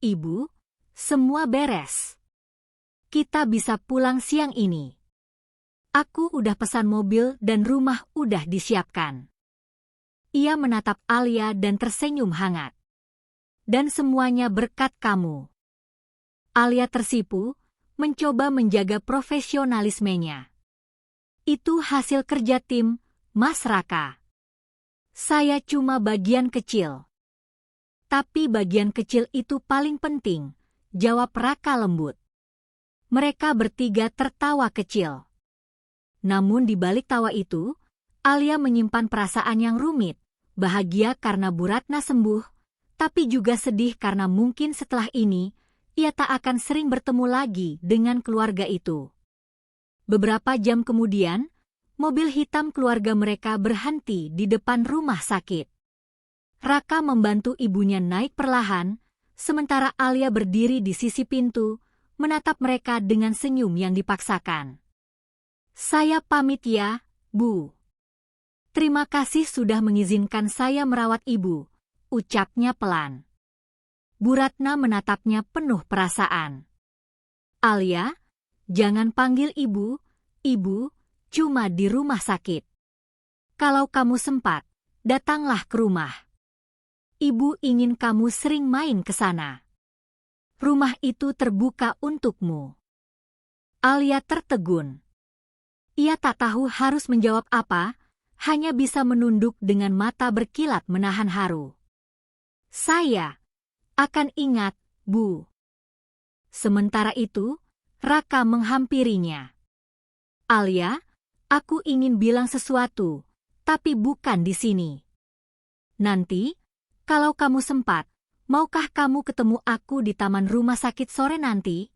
Speaker 1: "Ibu, semua beres. Kita bisa pulang siang ini. Aku udah pesan mobil dan rumah udah disiapkan." Ia menatap Alia dan tersenyum hangat. "Dan semuanya berkat kamu." Alia tersipu, mencoba menjaga profesionalismenya. "Itu hasil kerja tim, Mas Raka. Saya cuma bagian kecil." "Tapi bagian kecil itu paling penting," jawab Raka lembut. Mereka bertiga tertawa kecil. Namun di balik tawa itu, Alia menyimpan perasaan yang rumit, bahagia karena Bu Ratna sembuh, tapi juga sedih karena mungkin setelah ini, ia tak akan sering bertemu lagi dengan keluarga itu. Beberapa jam kemudian, mobil hitam keluarga mereka berhenti di depan rumah sakit. Raka membantu ibunya naik perlahan, sementara Alia berdiri di sisi pintu, menatap mereka dengan senyum yang dipaksakan. "Saya pamit ya, Bu. Terima kasih sudah mengizinkan saya merawat Ibu," ucapnya pelan. Bu Ratna menatapnya penuh perasaan. "Alia, jangan panggil Ibu, Ibu cuma di rumah sakit. Kalau kamu sempat, datanglah ke rumah. Ibu ingin kamu sering main ke sana. Rumah itu terbuka untukmu." Alia tertegun. Ia tak tahu harus menjawab apa, hanya bisa menunduk dengan mata berkilat menahan haru. "Saya akan ingat, Bu." Sementara itu, Raka menghampirinya. "Alia, aku ingin bilang sesuatu, tapi bukan di sini. Nanti, kalau kamu sempat, maukah kamu ketemu aku di taman rumah sakit sore nanti?"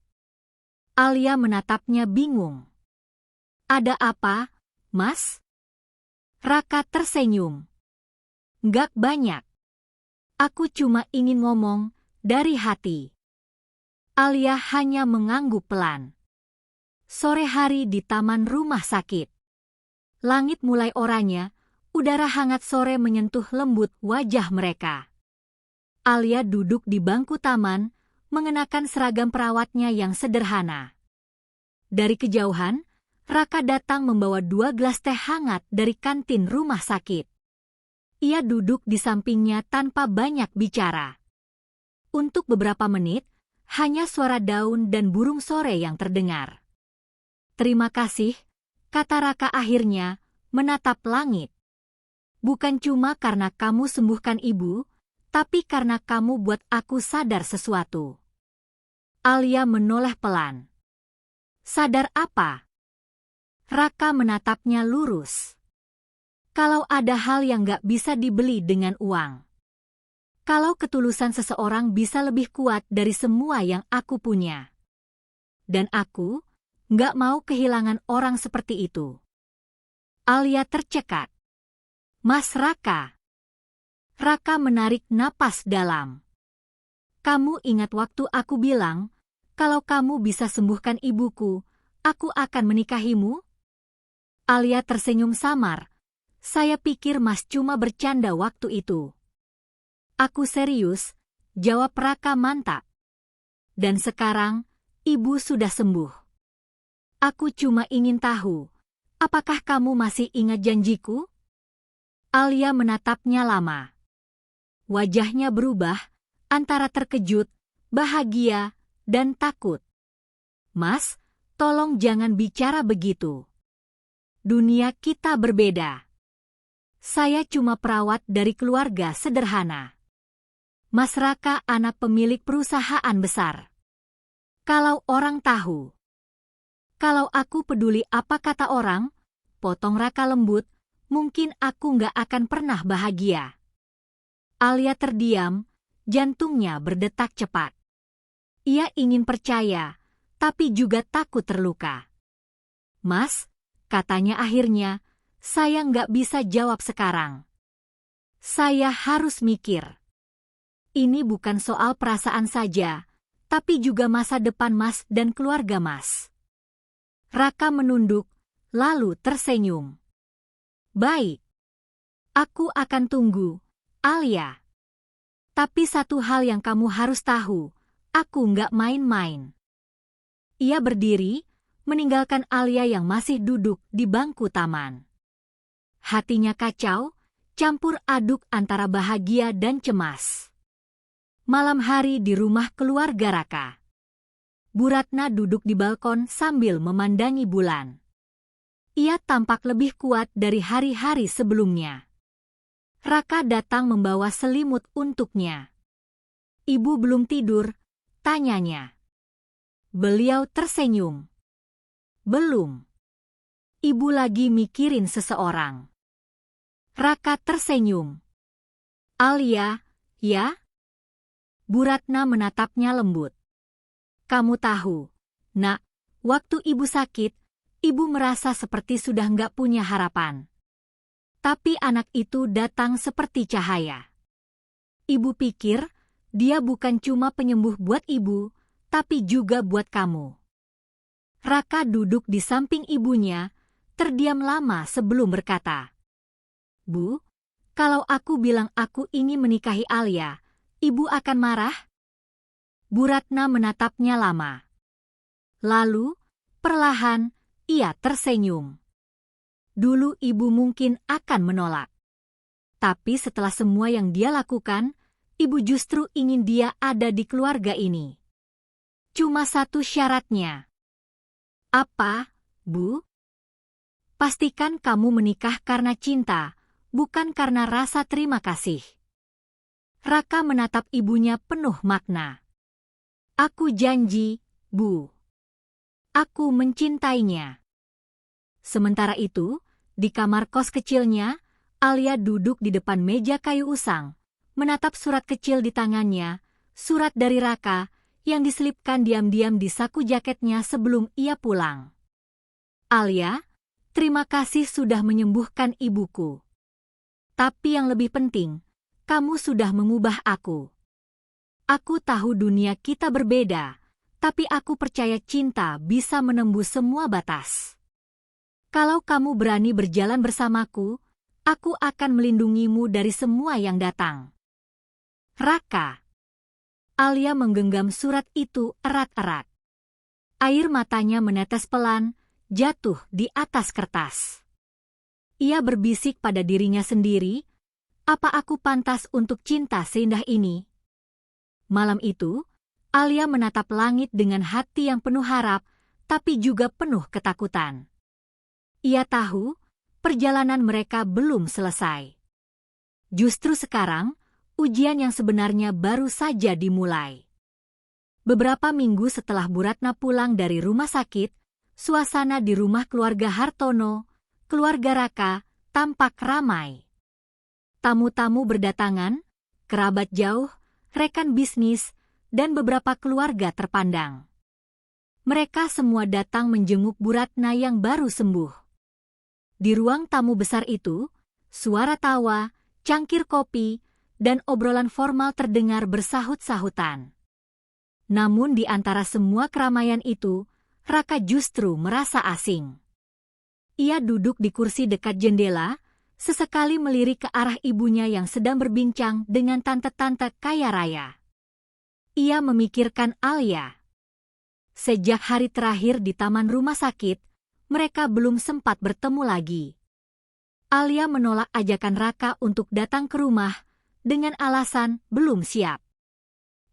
Speaker 1: Alia menatapnya bingung. "Ada apa, Mas?" Raka tersenyum. "Nggak banyak. Aku cuma ingin ngomong dari hati." Alia hanya mengangguk pelan. Sore hari di taman rumah sakit. Langit mulai oranye, udara hangat sore menyentuh lembut wajah mereka. Alia duduk di bangku taman, mengenakan seragam perawatnya yang sederhana. Dari kejauhan, Raka datang membawa 2 gelas teh hangat dari kantin rumah sakit. Ia duduk di sampingnya tanpa banyak bicara. Untuk beberapa menit, hanya suara daun dan burung sore yang terdengar. "Terima kasih," kata Raka akhirnya, menatap langit. "Bukan cuma karena kamu sembuhkan ibu, tapi karena kamu buat aku sadar sesuatu." Alia menoleh pelan. "Sadar apa?" Raka menatapnya lurus. "Kalau ada hal yang gak bisa dibeli dengan uang. Kalau ketulusan seseorang bisa lebih kuat dari semua yang aku punya. Dan aku gak mau kehilangan orang seperti itu." Alia tercekat. "Mas Raka." Raka menarik napas dalam. "Kamu ingat waktu aku bilang, kalau kamu bisa sembuhkan ibuku, aku akan menikahimu?" Alia tersenyum samar. "Saya pikir Mas cuma bercanda waktu itu." "Aku serius," jawab Raka mantap. "Dan sekarang, ibu sudah sembuh. Aku cuma ingin tahu, apakah kamu masih ingat janjiku?" Alia menatapnya lama. Wajahnya berubah, antara terkejut, bahagia, dan takut. "Mas, tolong jangan bicara begitu. Dunia kita berbeda. Saya cuma perawat dari keluarga sederhana. Mas Raka anak pemilik perusahaan besar. Kalau orang tahu. Kalau aku peduli apa kata orang," potong Raka lembut, "mungkin aku nggak akan pernah bahagia." Alia terdiam, jantungnya berdetak cepat. Ia ingin percaya, tapi juga takut terluka. "Mas," katanya akhirnya, "saya nggak bisa jawab sekarang. Saya harus mikir. Ini bukan soal perasaan saja, tapi juga masa depan Mas dan keluarga Mas." Raka menunduk, lalu tersenyum. "Baik. Aku akan tunggu, Alia. Tapi satu hal yang kamu harus tahu, aku nggak main-main." Ia berdiri, meninggalkan Alia yang masih duduk di bangku taman. Hatinya kacau, campur aduk antara bahagia dan cemas. Malam hari di rumah keluarga Raka. Bu Ratna duduk di balkon sambil memandangi bulan. Ia tampak lebih kuat dari hari-hari sebelumnya. Raka datang membawa selimut untuknya. "Ibu belum tidur?" tanyanya. Beliau tersenyum. "Belum. Ibu lagi mikirin seseorang." Raka tersenyum. "Alia, ya?" Bu Ratna menatapnya lembut. "Kamu tahu, Nak, waktu ibu sakit, ibu merasa seperti sudah nggak punya harapan. Tapi anak itu datang seperti cahaya. Ibu pikir, dia bukan cuma penyembuh buat ibu, tapi juga buat kamu." Raka duduk di samping ibunya, terdiam lama sebelum berkata, "Bu, kalau aku bilang aku ingin menikahi Alia, ibu akan marah?" Bu Ratna menatapnya lama. Lalu, perlahan, ia tersenyum. "Dulu ibu mungkin akan menolak. Tapi setelah semua yang dia lakukan, ibu justru ingin dia ada di keluarga ini. Cuma satu syaratnya." "Apa, Bu?" "Pastikan kamu menikah karena cinta, bukan karena rasa terima kasih." Raka menatap ibunya penuh makna. "Aku janji, Bu. Aku mencintainya." Sementara itu, di kamar kos kecilnya, Alia duduk di depan meja kayu usang, menatap surat kecil di tangannya, surat dari Raka, yang diselipkan diam-diam di saku jaketnya sebelum ia pulang. "Alia, terima kasih sudah menyembuhkan ibuku. Tapi yang lebih penting, kamu sudah mengubah aku. Aku tahu dunia kita berbeda, Tapi aku percaya cinta bisa menembus semua batas. Kalau kamu berani berjalan bersamaku, aku akan melindungimu dari semua yang datang. Raka. Alia menggenggam surat itu erat-erat. Air matanya menetes pelan, jatuh di atas kertas. Ia berbisik pada dirinya sendiri, apa aku pantas untuk cinta seindah ini? Malam itu, Alia menatap langit dengan hati yang penuh harap, tapi juga penuh ketakutan. Ia tahu, perjalanan mereka belum selesai. Justru sekarang, ujian yang sebenarnya baru saja dimulai. Beberapa minggu setelah Bu Ratna pulang dari rumah sakit, suasana di rumah keluarga Hartono, keluarga Raka, tampak ramai. Tamu-tamu berdatangan, kerabat jauh, rekan bisnis, dan beberapa keluarga terpandang. Mereka semua datang menjenguk Bu Ratna yang baru sembuh. Di ruang tamu besar itu, suara tawa, cangkir kopi, dan obrolan formal terdengar bersahut-sahutan. Namun di antara semua keramaian itu, Raka justru merasa asing. Ia duduk di kursi dekat jendela, sesekali melirik ke arah ibunya yang sedang berbincang dengan tante-tante kaya raya. Ia memikirkan Alia. Sejak hari terakhir di taman rumah sakit, mereka belum sempat bertemu lagi. Alia menolak ajakan Raka untuk datang ke rumah dengan alasan belum siap.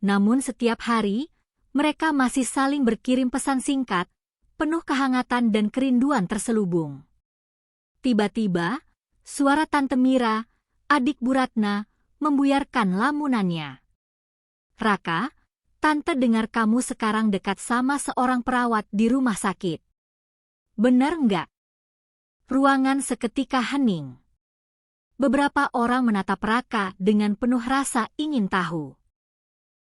Speaker 1: Namun setiap hari, mereka masih saling berkirim pesan singkat, penuh kehangatan dan kerinduan terselubung. Tiba-tiba, suara Tante Mira, adik Bu Ratna, membuyarkan lamunannya. Raka, Tante dengar kamu sekarang dekat sama seorang perawat di rumah sakit. Benar nggak? Ruangan seketika hening. Beberapa orang menatap Raka dengan penuh rasa ingin tahu.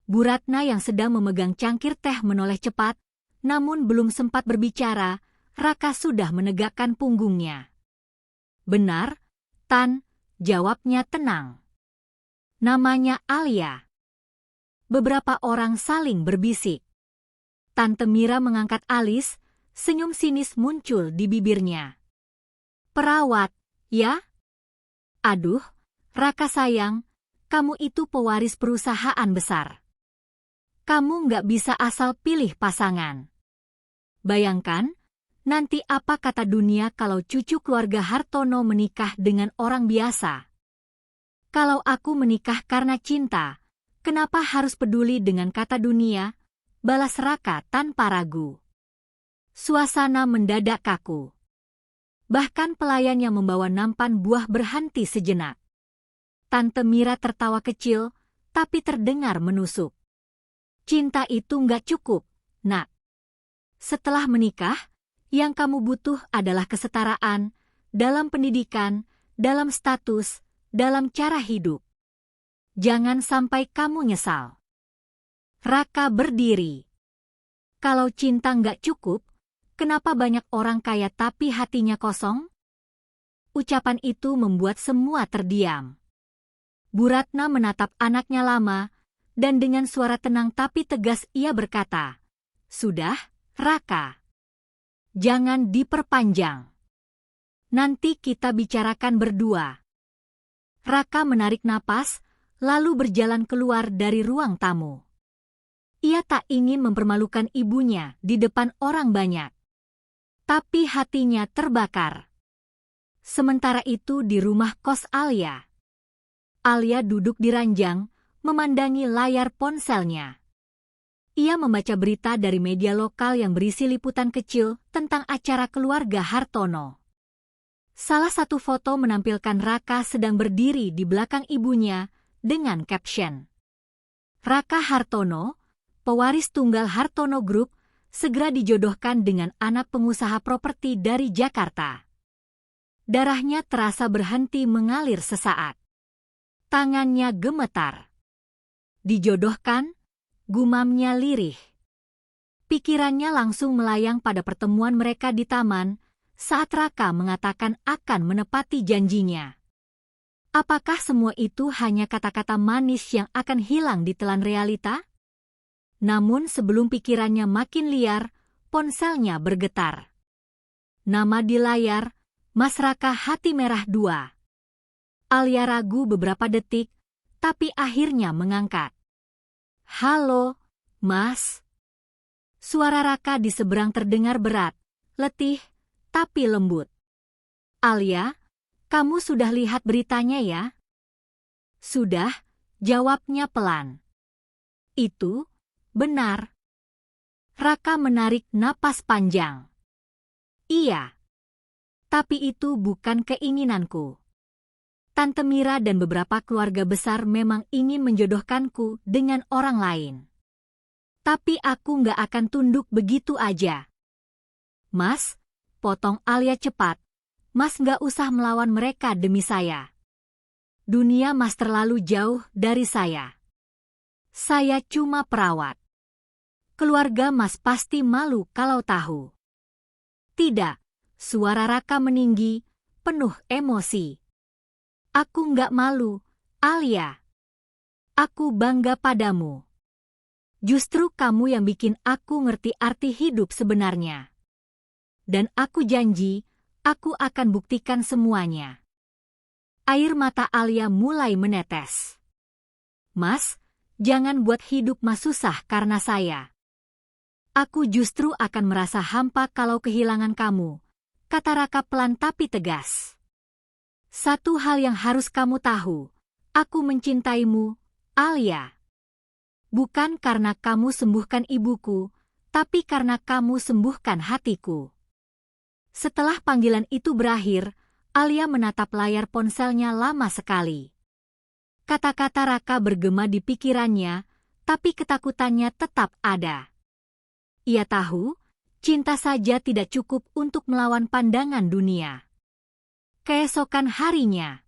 Speaker 1: Bu Ratna yang sedang memegang cangkir teh menoleh cepat, namun belum sempat berbicara, Raka sudah menegakkan punggungnya. Benar, Tan, jawabnya tenang. Namanya Alia. Beberapa orang saling berbisik. Tante Mira mengangkat alis, senyum sinis muncul di bibirnya. Perawat, ya? Aduh, Raka sayang, kamu itu pewaris perusahaan besar. Kamu nggak bisa asal pilih pasangan. Bayangkan, nanti apa kata dunia kalau cucu keluarga Hartono menikah dengan orang biasa? Kalau aku menikah karena cinta, kenapa harus peduli dengan kata dunia? Balas Raka tanpa ragu. Suasana mendadak kaku. Bahkan pelayan yang membawa nampan buah berhenti sejenak. Tante Mira tertawa kecil, tapi terdengar menusuk. Cinta itu nggak cukup, Nak. Setelah menikah, yang kamu butuh adalah kesetaraan, dalam pendidikan, dalam status, dalam cara hidup. Jangan sampai kamu nyesal. Raka berdiri. Kalau cinta nggak cukup, kenapa banyak orang kaya tapi hatinya kosong? Ucapan itu membuat semua terdiam. Bu Ratna menatap anaknya lama, dan dengan suara tenang tapi tegas ia berkata, "Sudah, Raka. Jangan diperpanjang. Nanti kita bicarakan berdua." Raka menarik napas, lalu berjalan keluar dari ruang tamu. Ia tak ingin mempermalukan ibunya di depan orang banyak. Tapi hatinya terbakar. Sementara itu di rumah kos Alia. Alia duduk di ranjang, memandangi layar ponselnya. Ia membaca berita dari media lokal yang berisi liputan kecil tentang acara keluarga Hartono. Salah satu foto menampilkan Raka sedang berdiri di belakang ibunya dengan caption, "Raka Hartono, pewaris tunggal Hartono Group, segera dijodohkan dengan anak pengusaha properti dari Jakarta." Darahnya terasa berhenti mengalir sesaat. Tangannya gemetar. Dijodohkan, gumamnya lirih. Pikirannya langsung melayang pada pertemuan mereka di taman saat Raka mengatakan akan menepati janjinya. Apakah semua itu hanya kata-kata manis yang akan hilang di telan realita? Namun sebelum pikirannya makin liar, ponselnya bergetar. Nama di layar, Mas Raka Hati Merah 2. Alia ragu beberapa detik, tapi akhirnya mengangkat. Halo, Mas. Suara Raka di seberang terdengar berat, letih, tapi lembut. Alia, kamu sudah lihat beritanya ya? Sudah, jawabnya pelan. Itu benar. Raka menarik napas panjang. Iya. Tapi itu bukan keinginanku. Tante Mira dan beberapa keluarga besar memang ingin menjodohkanku dengan orang lain. Tapi aku nggak akan tunduk begitu aja. Mas, potong Alia cepat. Mas nggak usah melawan mereka demi saya. Dunia Mas terlalu jauh dari saya. Saya cuma perawat. Keluarga Mas pasti malu kalau tahu. Tidak, suara Raka meninggi, penuh emosi. Aku nggak malu, Alia. Aku bangga padamu. Justru kamu yang bikin aku ngerti arti hidup sebenarnya. Dan aku janji, aku akan buktikan semuanya. Air mata Alia mulai menetes. Mas, jangan buat hidup Mas susah karena saya. Aku justru akan merasa hampa kalau kehilangan kamu, kata Raka pelan tapi tegas. Satu hal yang harus kamu tahu, aku mencintaimu, Alia. Bukan karena kamu sembuhkan ibuku, tapi karena kamu sembuhkan hatiku. Setelah panggilan itu berakhir, Alia menatap layar ponselnya lama sekali. Kata-kata Raka bergema di pikirannya, tapi ketakutannya tetap ada. Ia tahu, cinta saja tidak cukup untuk melawan pandangan dunia. Keesokan harinya,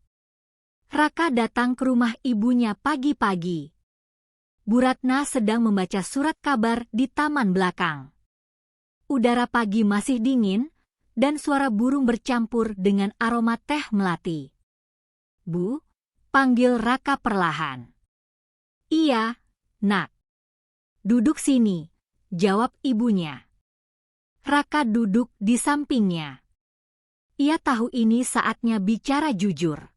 Speaker 1: Raka datang ke rumah ibunya pagi-pagi. Bu Ratna sedang membaca surat kabar di taman belakang. Udara pagi masih dingin, dan suara burung bercampur dengan aroma teh melati. Bu, panggil Raka perlahan. Iya, Nak. Duduk sini, jawab ibunya. Raka duduk di sampingnya. Ia tahu ini saatnya bicara jujur.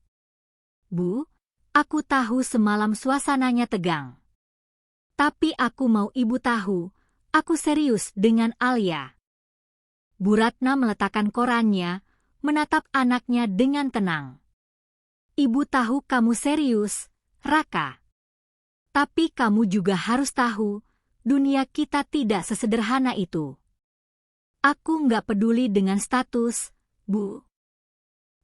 Speaker 1: Bu, aku tahu semalam suasananya tegang. Tapi aku mau ibu tahu, aku serius dengan Alia. Bu Ratna meletakkan korannya, menatap anaknya dengan tenang. Ibu tahu kamu serius, Raka. Tapi kamu juga harus tahu, dunia kita tidak sesederhana itu. Aku nggak peduli dengan status, Bu.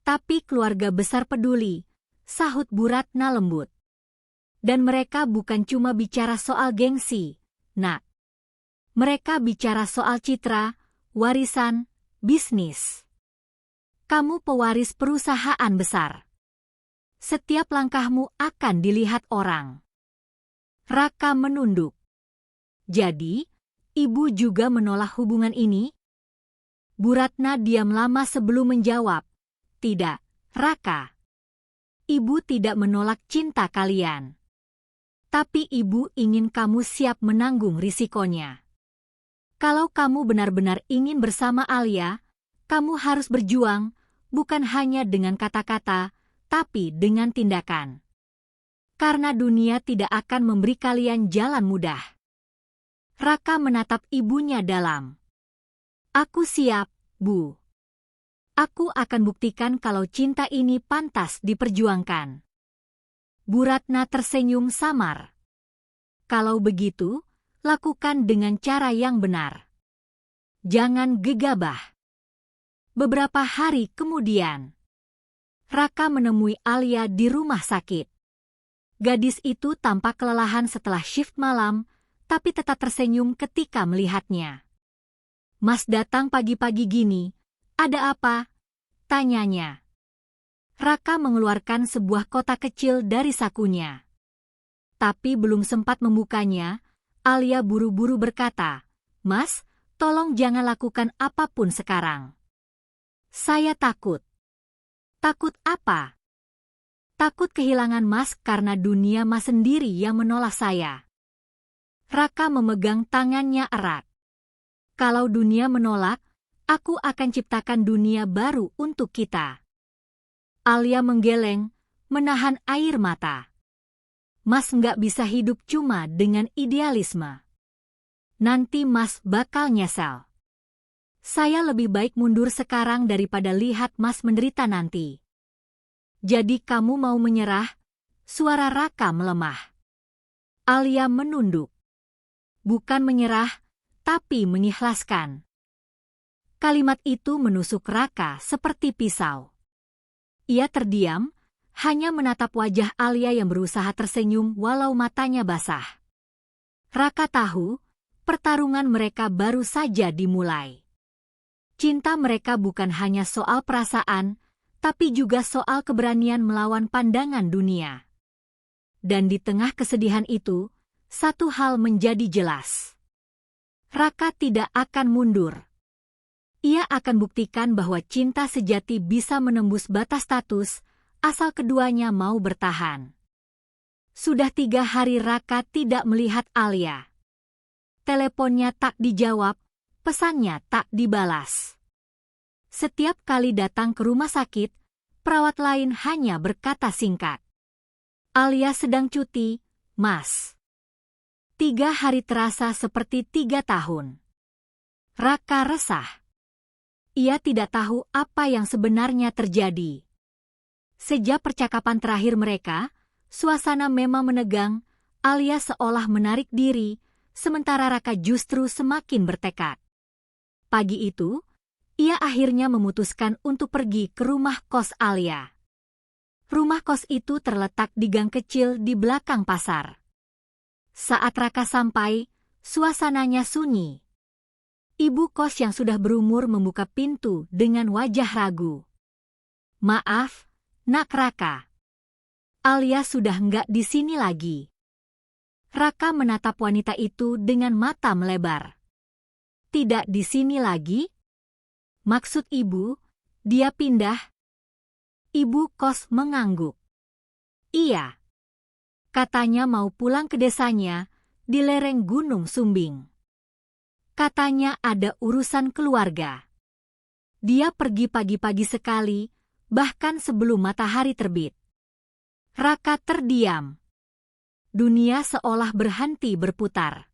Speaker 1: Tapi keluarga besar peduli, sahut Bu Ratna lembut. Dan mereka bukan cuma bicara soal gengsi, Nak. Mereka bicara soal citra, warisan, bisnis. Kamu pewaris perusahaan besar. Setiap langkahmu akan dilihat orang. Raka menunduk. Jadi, ibu juga menolak hubungan ini? Bu Ratna diam lama sebelum menjawab. Tidak, Raka. Ibu tidak menolak cinta kalian. Tapi ibu ingin kamu siap menanggung risikonya. Kalau kamu benar-benar ingin bersama Alia, kamu harus berjuang, bukan hanya dengan kata-kata, tapi dengan tindakan. Karena dunia tidak akan memberi kalian jalan mudah. Raka menatap ibunya dalam. Aku siap, Bu. Aku akan buktikan kalau cinta ini pantas diperjuangkan. Bu Ratna tersenyum samar. Kalau begitu, lakukan dengan cara yang benar. Jangan gegabah. Beberapa hari kemudian, Raka menemui Alia di rumah sakit. Gadis itu tampak kelelahan setelah shift malam, tapi tetap tersenyum ketika melihatnya. Mas datang pagi-pagi gini, ada apa? Tanyanya. Raka mengeluarkan sebuah kotak kecil dari sakunya. Tapi belum sempat membukanya, Alia buru-buru berkata, Mas, tolong jangan lakukan apapun sekarang. Saya takut. Takut apa? Takut kehilangan Mas karena dunia Mas sendiri yang menolak saya. Raka memegang tangannya erat. Kalau dunia menolak, aku akan ciptakan dunia baru untuk kita. Alia menggeleng, menahan air mata. Mas nggak bisa hidup cuma dengan idealisme. Nanti Mas bakal nyesel. Saya lebih baik mundur sekarang daripada lihat Mas menderita nanti. Jadi kamu mau menyerah? Suara Raka melemah. Alia menunduk. Bukan menyerah, tapi mengikhlaskan. Kalimat itu menusuk Raka seperti pisau. Ia terdiam, hanya menatap wajah Alia yang berusaha tersenyum walau matanya basah. Raka tahu, pertarungan mereka baru saja dimulai. Cinta mereka bukan hanya soal perasaan, tapi juga soal keberanian melawan pandangan dunia. Dan di tengah kesedihan itu, satu hal menjadi jelas. Raka tidak akan mundur. Ia akan buktikan bahwa cinta sejati bisa menembus batas status, asal keduanya mau bertahan. Sudah 3 hari Raka tidak melihat Alia. Teleponnya tak dijawab, pesannya tak dibalas. Setiap kali datang ke rumah sakit, perawat lain hanya berkata singkat. Alia sedang cuti, Mas. 3 hari terasa seperti 3 tahun. Raka resah. Ia tidak tahu apa yang sebenarnya terjadi. Sejak percakapan terakhir mereka, suasana memang menegang, Alia seolah menarik diri, sementara Raka justru semakin bertekad. Pagi itu, ia akhirnya memutuskan untuk pergi ke rumah kos Alia. Rumah kos itu terletak di gang kecil di belakang pasar. Saat Raka sampai, suasananya sunyi. Ibu kos yang sudah berumur membuka pintu dengan wajah ragu. Maaf, Nak Raka. Alia sudah nggak di sini lagi. Raka menatap wanita itu dengan mata melebar. Tidak di sini lagi? Maksud ibu, dia pindah? Ibu kos mengangguk. Iya. Katanya mau pulang ke desanya, di lereng Gunung Sumbing. Katanya ada urusan keluarga. Dia pergi pagi-pagi sekali, bahkan sebelum matahari terbit. Raka terdiam. Dunia seolah berhenti berputar.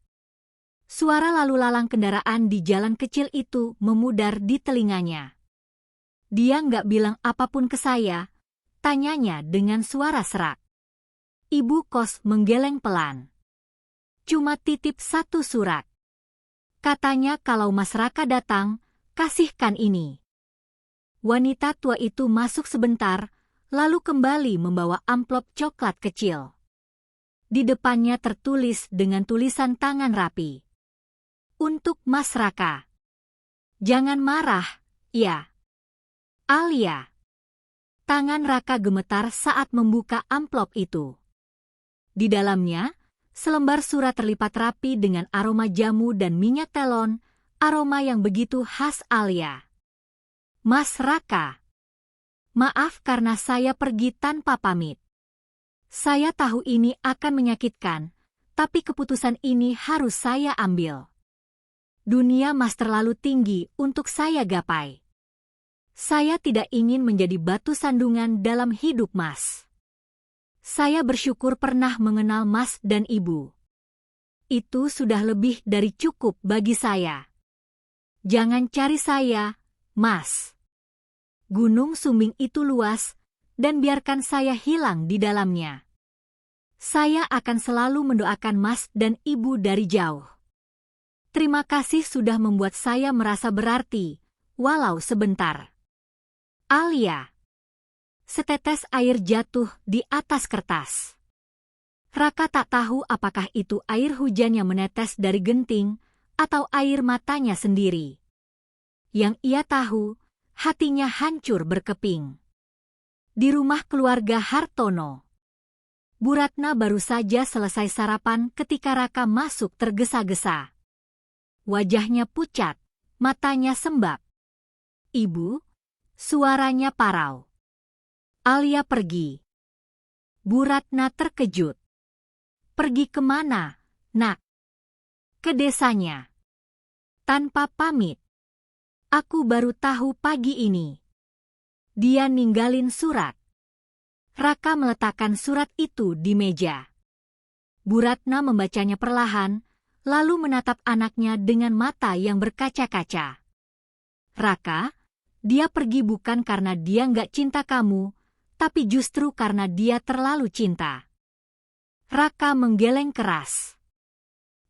Speaker 1: Suara lalu lalang kendaraan di jalan kecil itu memudar di telinganya. Dia nggak bilang apapun ke saya, tanyanya dengan suara serak. Ibu kos menggeleng pelan. Cuma titip 1 surat. Katanya kalau Mas Raka datang, kasihkan ini. Wanita tua itu masuk sebentar, lalu kembali membawa amplop coklat kecil. Di depannya tertulis dengan tulisan tangan rapi. Untuk Mas Raka. Jangan marah, ya. Alia. Tangan Raka gemetar saat membuka amplop itu. Di dalamnya, selembar surat terlipat rapi dengan aroma jamu dan minyak telon, aroma yang begitu khas Alia. Mas Raka. Maaf karena saya pergi tanpa pamit. Saya tahu ini akan menyakitkan, tapi keputusan ini harus saya ambil. Dunia Mas terlalu tinggi untuk saya gapai. Saya tidak ingin menjadi batu sandungan dalam hidup Mas. Saya bersyukur pernah mengenal Mas dan Ibu. Itu sudah lebih dari cukup bagi saya. Jangan cari saya, Mas. Gunung Sumbing itu luas, dan biarkan saya hilang di dalamnya. Saya akan selalu mendoakan Mas dan Ibu dari jauh. Terima kasih sudah membuat saya merasa berarti, walau sebentar. Alia. Setetes air jatuh di atas kertas. Raka tak tahu apakah itu air hujan yang menetes dari genting atau air matanya sendiri. Yang ia tahu, hatinya hancur berkeping. Di rumah keluarga Hartono. Bu Ratna baru saja selesai sarapan ketika Raka masuk tergesa-gesa. Wajahnya pucat, matanya sembab. Ibu, suaranya parau. Alia pergi. Bu Ratna terkejut. Pergi kemana, Nak? ke desanya. Tanpa pamit. Aku baru tahu pagi ini. Dia ninggalin surat. Raka meletakkan surat itu di meja. Bu Ratna membacanya perlahan, lalu menatap anaknya dengan mata yang berkaca-kaca. Raka, dia pergi bukan karena dia nggak cinta kamu, tapi justru karena dia terlalu cinta. Raka menggeleng keras.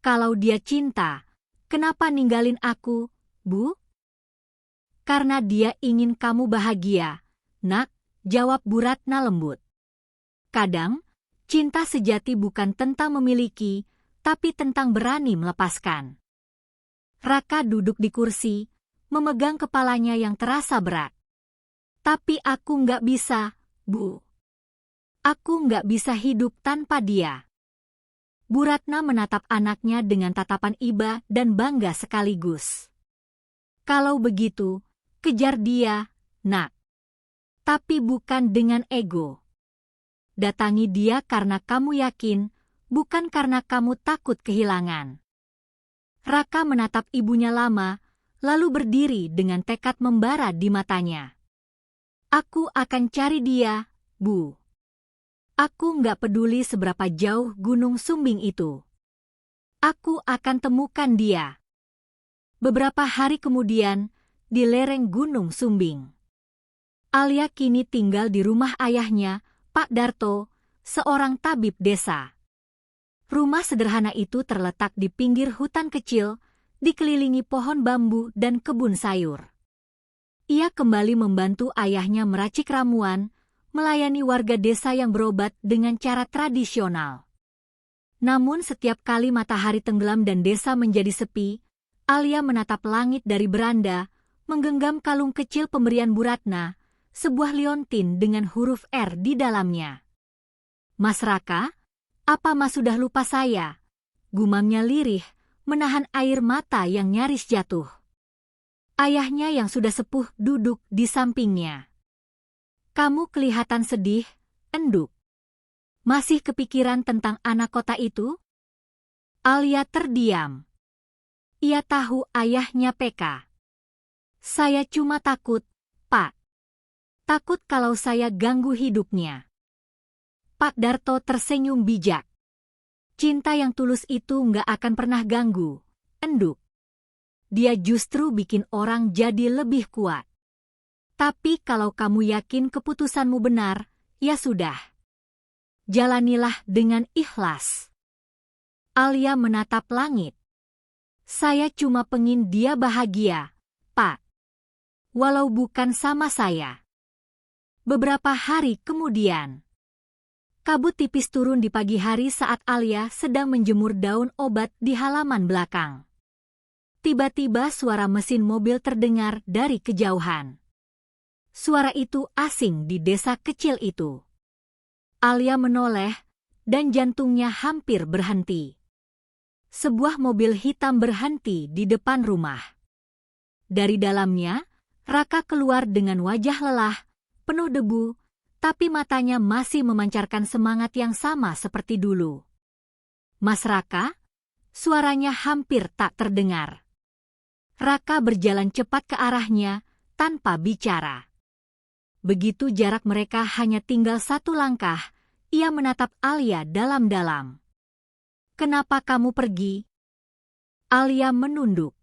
Speaker 1: Kalau dia cinta, kenapa ninggalin aku, Bu? Karena dia ingin kamu bahagia, Nak, jawab Bu Ratna lembut. Kadang, cinta sejati bukan tentang memiliki, tapi tentang berani melepaskan. Raka duduk di kursi, memegang kepalanya yang terasa berat. Tapi aku nggak bisa, Bu. Aku nggak bisa hidup tanpa dia. Bu Ratna menatap anaknya dengan tatapan iba dan bangga sekaligus. Kalau begitu, kejar dia, Nak. Tapi bukan dengan ego. Datangi dia karena kamu yakin, bukan karena kamu takut kehilangan. Raka menatap ibunya lama, lalu berdiri dengan tekad membara di matanya. Aku akan cari dia, Bu. Aku nggak peduli seberapa jauh Gunung Sumbing itu. Aku akan temukan dia. Beberapa hari kemudian, di lereng Gunung Sumbing. Alia kini tinggal di rumah ayahnya, Pak Darto, seorang tabib desa. Rumah sederhana itu terletak di pinggir hutan kecil, dikelilingi pohon bambu dan kebun sayur. Ia kembali membantu ayahnya meracik ramuan, melayani warga desa yang berobat dengan cara tradisional. Namun setiap kali matahari tenggelam dan desa menjadi sepi, Alia menatap langit dari beranda, menggenggam kalung kecil pemberian Bu Ratna, sebuah liontin dengan huruf R di dalamnya. Mas Raka, apa Mas sudah lupa saya? Gumamnya lirih, menahan air mata yang nyaris jatuh. Ayahnya yang sudah sepuh duduk di sampingnya. Kamu kelihatan sedih, enduk. Masih kepikiran tentang anak kota itu? Alia terdiam. Ia tahu ayahnya PK. Saya cuma takut, Pak. Takut kalau saya ganggu hidupnya. Pak Darto tersenyum bijak. Cinta yang tulus itu nggak akan pernah ganggu, enduk. Dia justru bikin orang jadi lebih kuat. Tapi kalau kamu yakin keputusanmu benar, ya sudah. Jalanilah dengan ikhlas. Alia menatap langit. Saya cuma pengin dia bahagia, Pak. Walau bukan sama saya. Beberapa hari kemudian, kabut tipis turun di pagi hari saat Alia sedang menjemur daun obat di halaman belakang. Tiba-tiba suara mesin mobil terdengar dari kejauhan. Suara itu asing di desa kecil itu. Alia menoleh, dan jantungnya hampir berhenti. Sebuah mobil hitam berhenti di depan rumah. Dari dalamnya, Raka keluar dengan wajah lelah, penuh debu, tapi matanya masih memancarkan semangat yang sama seperti dulu. Mas Raka? Suaranya hampir tak terdengar. Raka berjalan cepat ke arahnya, tanpa bicara. Begitu jarak mereka hanya tinggal 1 langkah, ia menatap Alia dalam-dalam. Kenapa kamu pergi? Alia menunduk.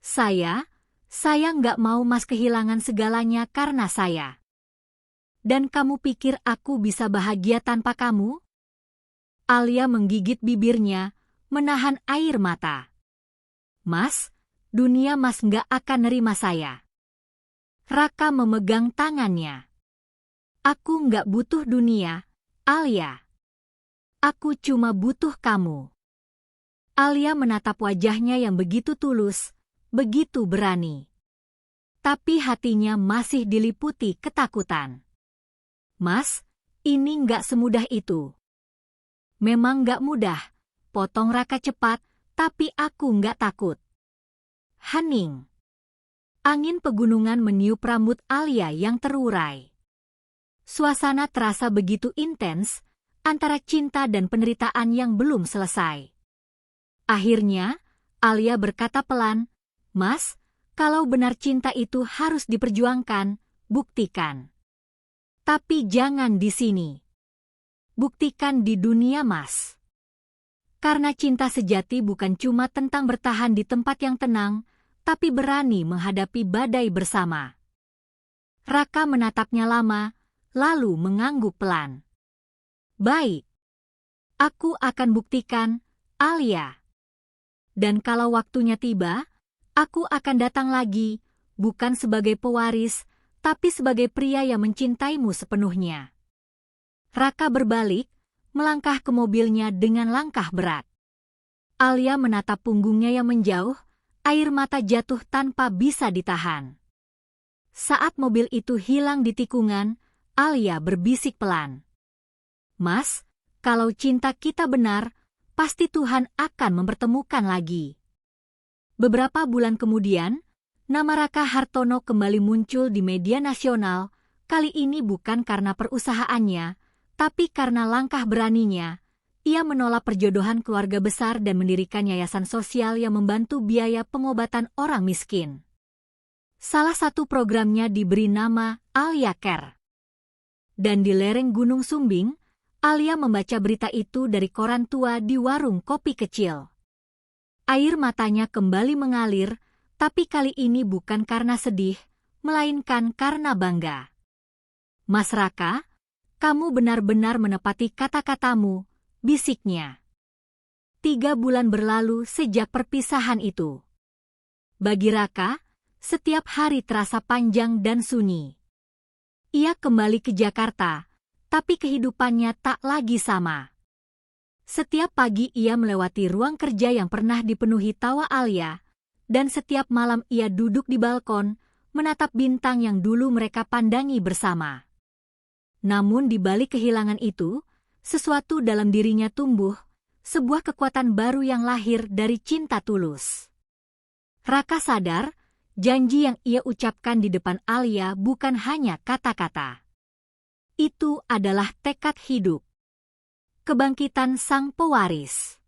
Speaker 1: Saya nggak mau Mas kehilangan segalanya karena saya. Dan kamu pikir aku bisa bahagia tanpa kamu? Alia menggigit bibirnya, menahan air mata. Mas, dunia Mas nggak akan nerima saya. Raka memegang tangannya. Aku nggak butuh dunia, Alia. Aku cuma butuh kamu. Alia menatap wajahnya yang begitu tulus, begitu berani. Tapi hatinya masih diliputi ketakutan. Mas, ini nggak semudah itu. Memang nggak mudah, potong Raka cepat, tapi aku nggak takut. Hening. Angin pegunungan meniup rambut Alia yang terurai. Suasana terasa begitu intens, antara cinta dan penderitaan yang belum selesai. Akhirnya, Alia berkata pelan, "Mas, kalau benar cinta itu harus diperjuangkan, buktikan. Tapi jangan di sini. Buktikan di dunia, Mas." Karena cinta sejati bukan cuma tentang bertahan di tempat yang tenang, tapi berani menghadapi badai bersama. Raka menatapnya lama, lalu mengangguk pelan. "Baik. Aku akan buktikan, Alia. Dan kalau waktunya tiba, aku akan datang lagi, bukan sebagai pewaris, tapi sebagai pria yang mencintaimu sepenuhnya." Raka berbalik, melangkah ke mobilnya dengan langkah berat. Alia menatap punggungnya yang menjauh, air mata jatuh tanpa bisa ditahan. Saat mobil itu hilang di tikungan, Alia berbisik pelan. "Mas, kalau cinta kita benar, pasti Tuhan akan mempertemukan lagi." Beberapa bulan kemudian, nama Raka Hartono kembali muncul di media nasional, kali ini bukan karena perusahaannya, tapi karena langkah beraninya. Ia menolak perjodohan keluarga besar dan mendirikan yayasan sosial yang membantu biaya pengobatan orang miskin. Salah satu programnya diberi nama Alia Care. Dan di lereng Gunung Sumbing, Alia membaca berita itu dari koran tua di warung kopi kecil. Air matanya kembali mengalir, tapi kali ini bukan karena sedih, melainkan karena bangga. "Mas Raka, kamu benar-benar menepati kata-katamu," bisiknya. 3 bulan berlalu sejak perpisahan itu. Bagi Raka, setiap hari terasa panjang dan sunyi. Ia kembali ke Jakarta, tapi kehidupannya tak lagi sama. Setiap pagi ia melewati ruang kerja yang pernah dipenuhi tawa Alia, dan setiap malam ia duduk di balkon, menatap bintang yang dulu mereka pandangi bersama. Namun di balik kehilangan itu, sesuatu dalam dirinya tumbuh, sebuah kekuatan baru yang lahir dari cinta tulus. Raka sadar, janji yang ia ucapkan di depan Alia bukan hanya kata-kata. Itu adalah tekad hidup. Kebangkitan sang pewaris.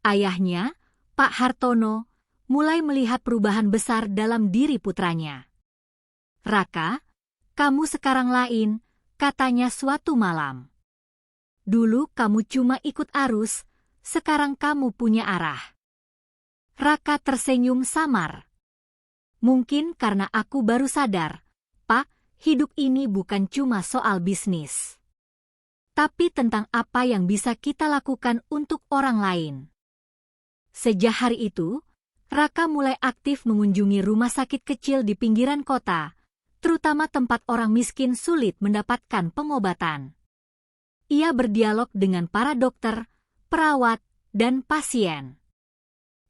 Speaker 1: Ayahnya, Pak Hartono, mulai melihat perubahan besar dalam diri putranya. "Raka, kamu sekarang lain," katanya suatu malam. "Dulu kamu cuma ikut arus, sekarang kamu punya arah." Raka tersenyum samar. "Mungkin karena aku baru sadar, Pak, hidup ini bukan cuma soal bisnis. Tapi tentang apa yang bisa kita lakukan untuk orang lain." Sejak hari itu, Raka mulai aktif mengunjungi rumah sakit kecil di pinggiran kota, terutama tempat orang miskin sulit mendapatkan pengobatan. Ia berdialog dengan para dokter, perawat, dan pasien.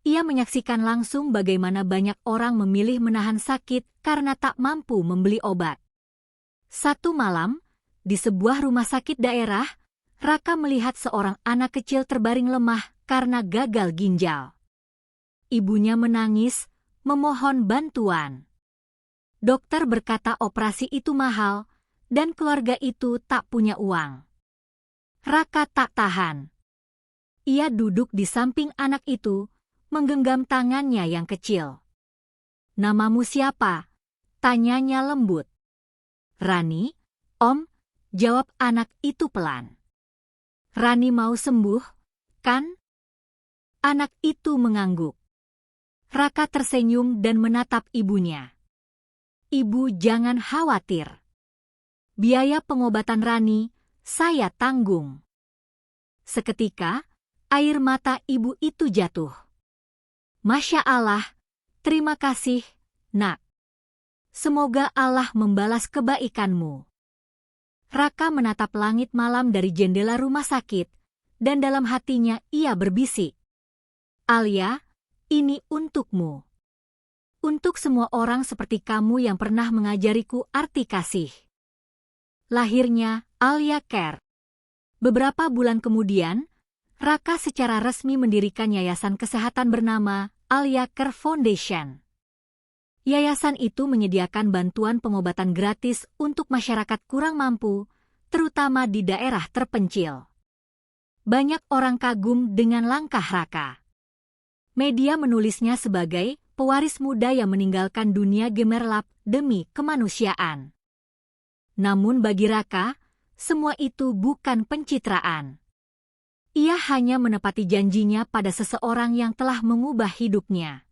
Speaker 1: Ia menyaksikan langsung bagaimana banyak orang memilih menahan sakit karena tak mampu membeli obat. Satu malam, di sebuah rumah sakit daerah, Raka melihat seorang anak kecil terbaring lemah karena gagal ginjal. Ibunya menangis, memohon bantuan. Dokter berkata operasi itu mahal, dan keluarga itu tak punya uang. Raka tak tahan. Ia duduk di samping anak itu, menggenggam tangannya yang kecil. "Namamu siapa?" tanyanya lembut. "Rani, Om," jawab anak itu pelan. "Rani mau sembuh, kan?" Anak itu mengangguk. Raka tersenyum dan menatap ibunya. "Ibu jangan khawatir. Biaya pengobatan Rani, saya tanggung." Seketika, air mata ibu itu jatuh. "Masya Allah, terima kasih, Nak. Semoga Allah membalas kebaikanmu." Raka menatap langit malam dari jendela rumah sakit, dan dalam hatinya ia berbisik, "Alia, ini untukmu. Untuk semua orang seperti kamu yang pernah mengajariku arti kasih." Lahirnya Alia Care. Beberapa bulan kemudian, Raka secara resmi mendirikan yayasan kesehatan bernama Alia Care Foundation. Yayasan itu menyediakan bantuan pengobatan gratis untuk masyarakat kurang mampu, terutama di daerah terpencil. Banyak orang kagum dengan langkah Raka. Media menulisnya sebagai pewaris muda yang meninggalkan dunia gemerlap demi kemanusiaan. Namun bagi Raka, semua itu bukan pencitraan. Ia hanya menepati janjinya pada seseorang yang telah mengubah hidupnya.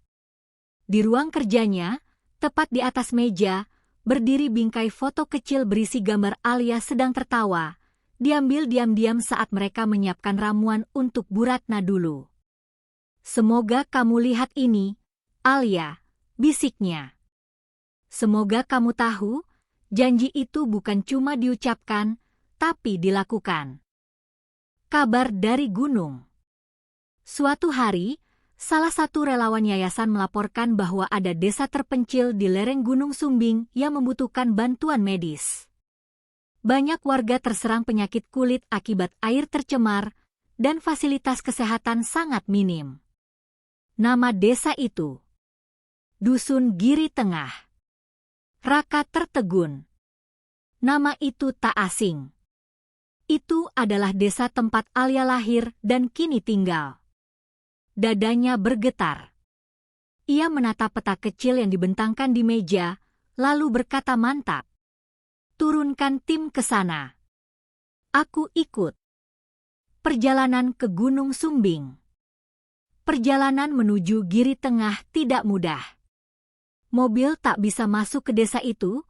Speaker 1: Di ruang kerjanya, tepat di atas meja, berdiri bingkai foto kecil berisi gambar Alia sedang tertawa, diambil diam-diam saat mereka menyiapkan ramuan untuk Bu Ratna dulu. "Semoga kamu lihat ini, Alia," bisiknya. "Semoga kamu tahu, janji itu bukan cuma diucapkan, tapi dilakukan." Kabar dari gunung. Suatu hari, salah satu relawan yayasan melaporkan bahwa ada desa terpencil di lereng Gunung Sumbing yang membutuhkan bantuan medis. Banyak warga terserang penyakit kulit akibat air tercemar, dan fasilitas kesehatan sangat minim. Nama desa itu Dusun Giri Tengah. Raka tertegun. Nama itu tak asing. Itu adalah desa tempat Alia lahir dan kini tinggal. Dadanya bergetar. Ia menatap peta kecil yang dibentangkan di meja, lalu berkata mantap. "Turunkan tim ke sana. Aku ikut." Perjalanan ke Gunung Sumbing. Perjalanan menuju Giri Tengah tidak mudah. Mobil tak bisa masuk ke desa itu,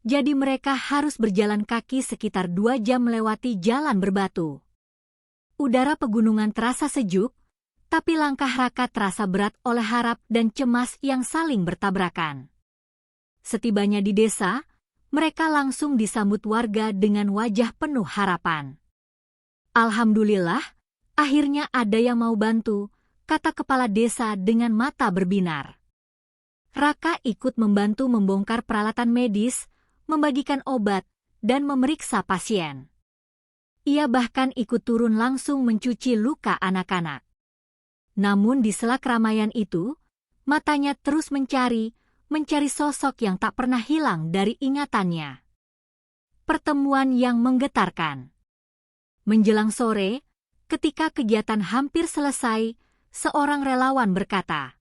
Speaker 1: jadi mereka harus berjalan kaki sekitar 2 jam melewati jalan berbatu. Udara pegunungan terasa sejuk, tapi langkah Raka terasa berat oleh harap dan cemas yang saling bertabrakan. Setibanya di desa, mereka langsung disambut warga dengan wajah penuh harapan. "Alhamdulillah, akhirnya ada yang mau bantu," kata kepala desa dengan mata berbinar. Raka ikut membantu membongkar peralatan medis, membagikan obat, dan memeriksa pasien. Ia bahkan ikut turun langsung mencuci luka anak-anak. Namun di sela keramaian itu, matanya terus mencari sosok yang tak pernah hilang dari ingatannya. Pertemuan yang menggetarkan. Menjelang sore, ketika kegiatan hampir selesai, seorang relawan berkata,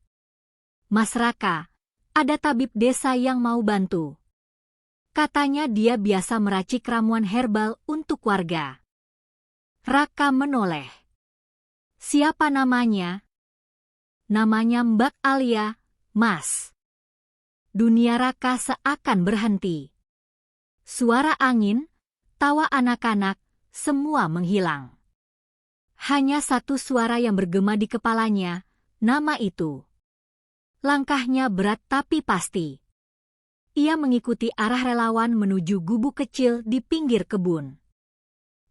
Speaker 1: "Mas Raka, ada tabib desa yang mau bantu. Katanya dia biasa meracik ramuan herbal untuk warga." Raka menoleh. "Siapa namanya?" "Namanya Mbak Alia, Mas." Dunia Raka seakan berhenti. Suara angin, tawa anak-anak, semua menghilang. Hanya satu suara yang bergema di kepalanya, nama itu. Langkahnya berat tapi pasti. Ia mengikuti arah relawan menuju gubuk kecil di pinggir kebun.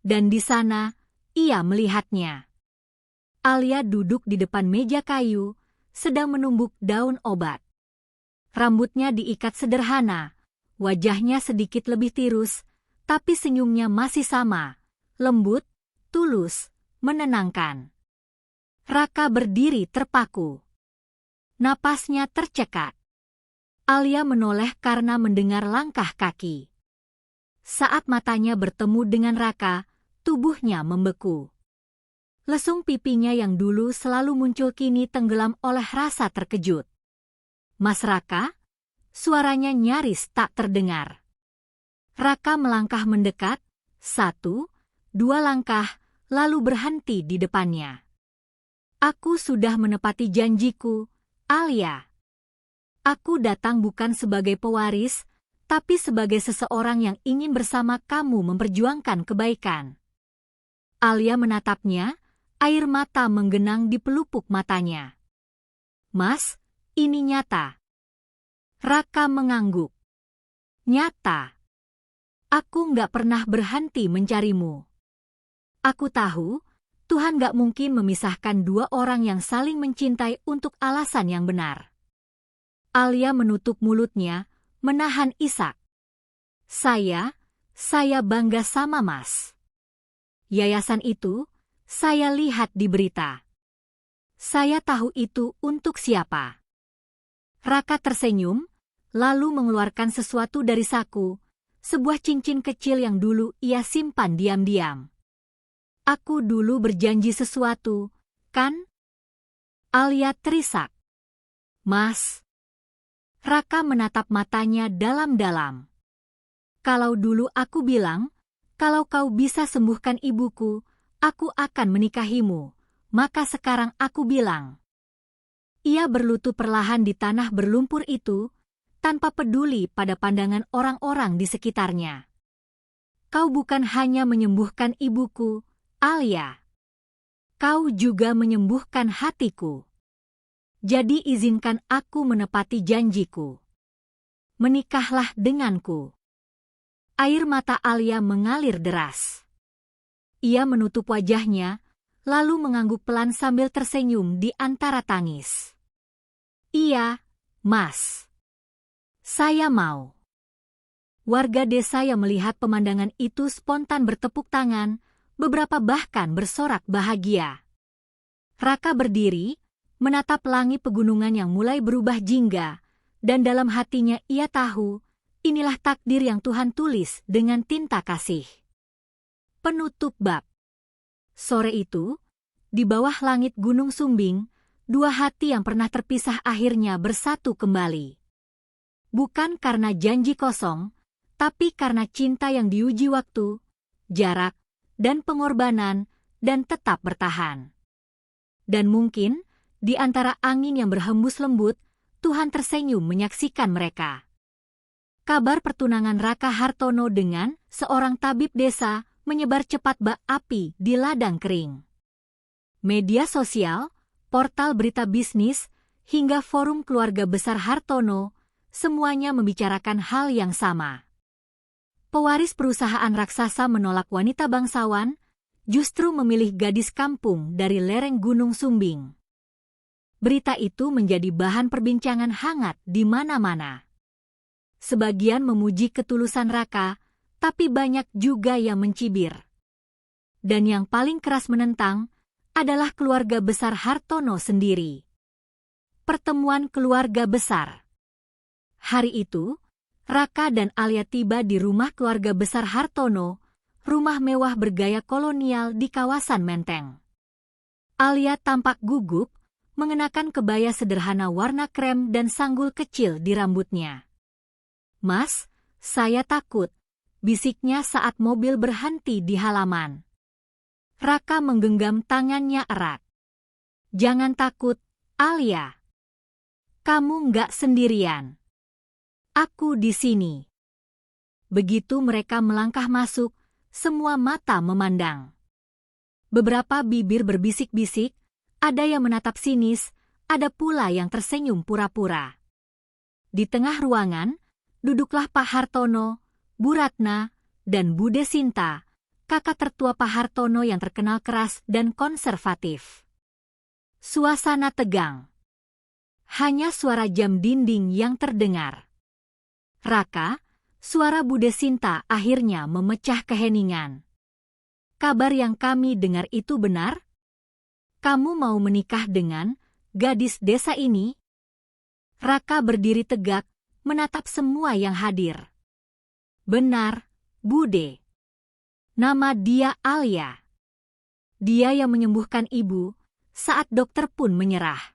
Speaker 1: Dan di sana, ia melihatnya. Alia duduk di depan meja kayu, sedang menumbuk daun obat. Rambutnya diikat sederhana, wajahnya sedikit lebih tirus, tapi senyumnya masih sama, lembut, tulus, menenangkan. Raka berdiri terpaku. Napasnya tercekat. Alia menoleh karena mendengar langkah kaki. Saat matanya bertemu dengan Raka, tubuhnya membeku. Lesung pipinya yang dulu selalu muncul kini tenggelam oleh rasa terkejut. "Mas Raka?" Suaranya nyaris tak terdengar. Raka melangkah mendekat, 1, 2 langkah, lalu berhenti di depannya. "Aku sudah menepati janjiku, Alia. Aku datang bukan sebagai pewaris, tapi sebagai seseorang yang ingin bersama kamu memperjuangkan kebaikan." Alia menatapnya, air mata menggenang di pelupuk matanya. "Mas, ini nyata." Raka mengangguk. "Nyata. Aku nggak pernah berhenti mencarimu. Aku tahu, Tuhan gak mungkin memisahkan 2 orang yang saling mencintai untuk alasan yang benar." Alia menutup mulutnya, menahan isak. Saya bangga sama Mas. Yayasan itu, saya lihat di berita. Saya tahu itu untuk siapa." Raka tersenyum, lalu mengeluarkan sesuatu dari saku, sebuah cincin kecil yang dulu ia simpan diam-diam. "Aku dulu berjanji sesuatu, kan?" Alia terisak. Mas. Raka menatap matanya dalam-dalam. Kalau dulu aku bilang, kalau kau bisa sembuhkan ibuku, aku akan menikahimu, maka sekarang aku bilang. Ia berlutut perlahan di tanah berlumpur itu, tanpa peduli pada pandangan orang-orang di sekitarnya. Kau bukan hanya menyembuhkan ibuku, Alia. Kau juga menyembuhkan hatiku. Jadi izinkan aku menepati janjiku. Menikahlah denganku. Air mata Alia mengalir deras. Ia menutup wajahnya, lalu mengangguk pelan sambil tersenyum di antara tangis. Iya, Mas. Saya mau. Warga desa yang melihat pemandangan itu spontan bertepuk tangan, beberapa bahkan bersorak bahagia. Raka berdiri, menatap langit pegunungan yang mulai berubah jingga, dan dalam hatinya ia tahu, inilah takdir yang Tuhan tulis dengan tinta kasih. Penutup bab. Sore itu, di bawah langit Gunung Sumbing, dua hati yang pernah terpisah akhirnya bersatu kembali. Bukan karena janji kosong, tapi karena cinta yang diuji waktu, jarak, dan pengorbanan, dan tetap bertahan. Dan mungkin, di antara angin yang berhembus lembut, Tuhan tersenyum menyaksikan mereka. Kabar pertunangan Raka Hartono dengan seorang tabib desa menyebar cepat bak api di ladang kering. Media sosial, portal berita bisnis, hingga forum keluarga besar Hartono, semuanya membicarakan hal yang sama. Pewaris perusahaan raksasa menolak wanita bangsawan, justru memilih gadis kampung dari lereng Gunung Sumbing. Berita itu menjadi bahan perbincangan hangat di mana-mana. Sebagian memuji ketulusan Raka, tapi banyak juga yang mencibir. Dan yang paling keras menentang adalah keluarga besar Hartono sendiri. Pertemuan keluarga besar. Hari itu, Raka dan Alia tiba di rumah keluarga besar Hartono, rumah mewah bergaya kolonial di kawasan Menteng. Alia tampak gugup, mengenakan kebaya sederhana warna krem dan sanggul kecil di rambutnya. Mas, saya takut, bisiknya saat mobil berhenti di halaman. Raka menggenggam tangannya erat. Jangan takut, Alia. Kamu nggak sendirian. Aku di sini. Begitu mereka melangkah masuk, semua mata memandang. Beberapa bibir berbisik-bisik, ada yang menatap sinis, ada pula yang tersenyum pura-pura. Di tengah ruangan, duduklah Pak Hartono, Bu Ratna, dan Bude Sinta, kakak tertua Pak Hartono yang terkenal keras dan konservatif. Suasana tegang. Hanya suara jam dinding yang terdengar. Raka, suara Bude Sinta akhirnya memecah keheningan. Kabar yang kami dengar itu benar? Kamu mau menikah dengan gadis desa ini? Raka berdiri tegak, menatap semua yang hadir. Benar, Bude. Nama dia Alia. Dia yang menyembuhkan ibu, saat dokter pun menyerah.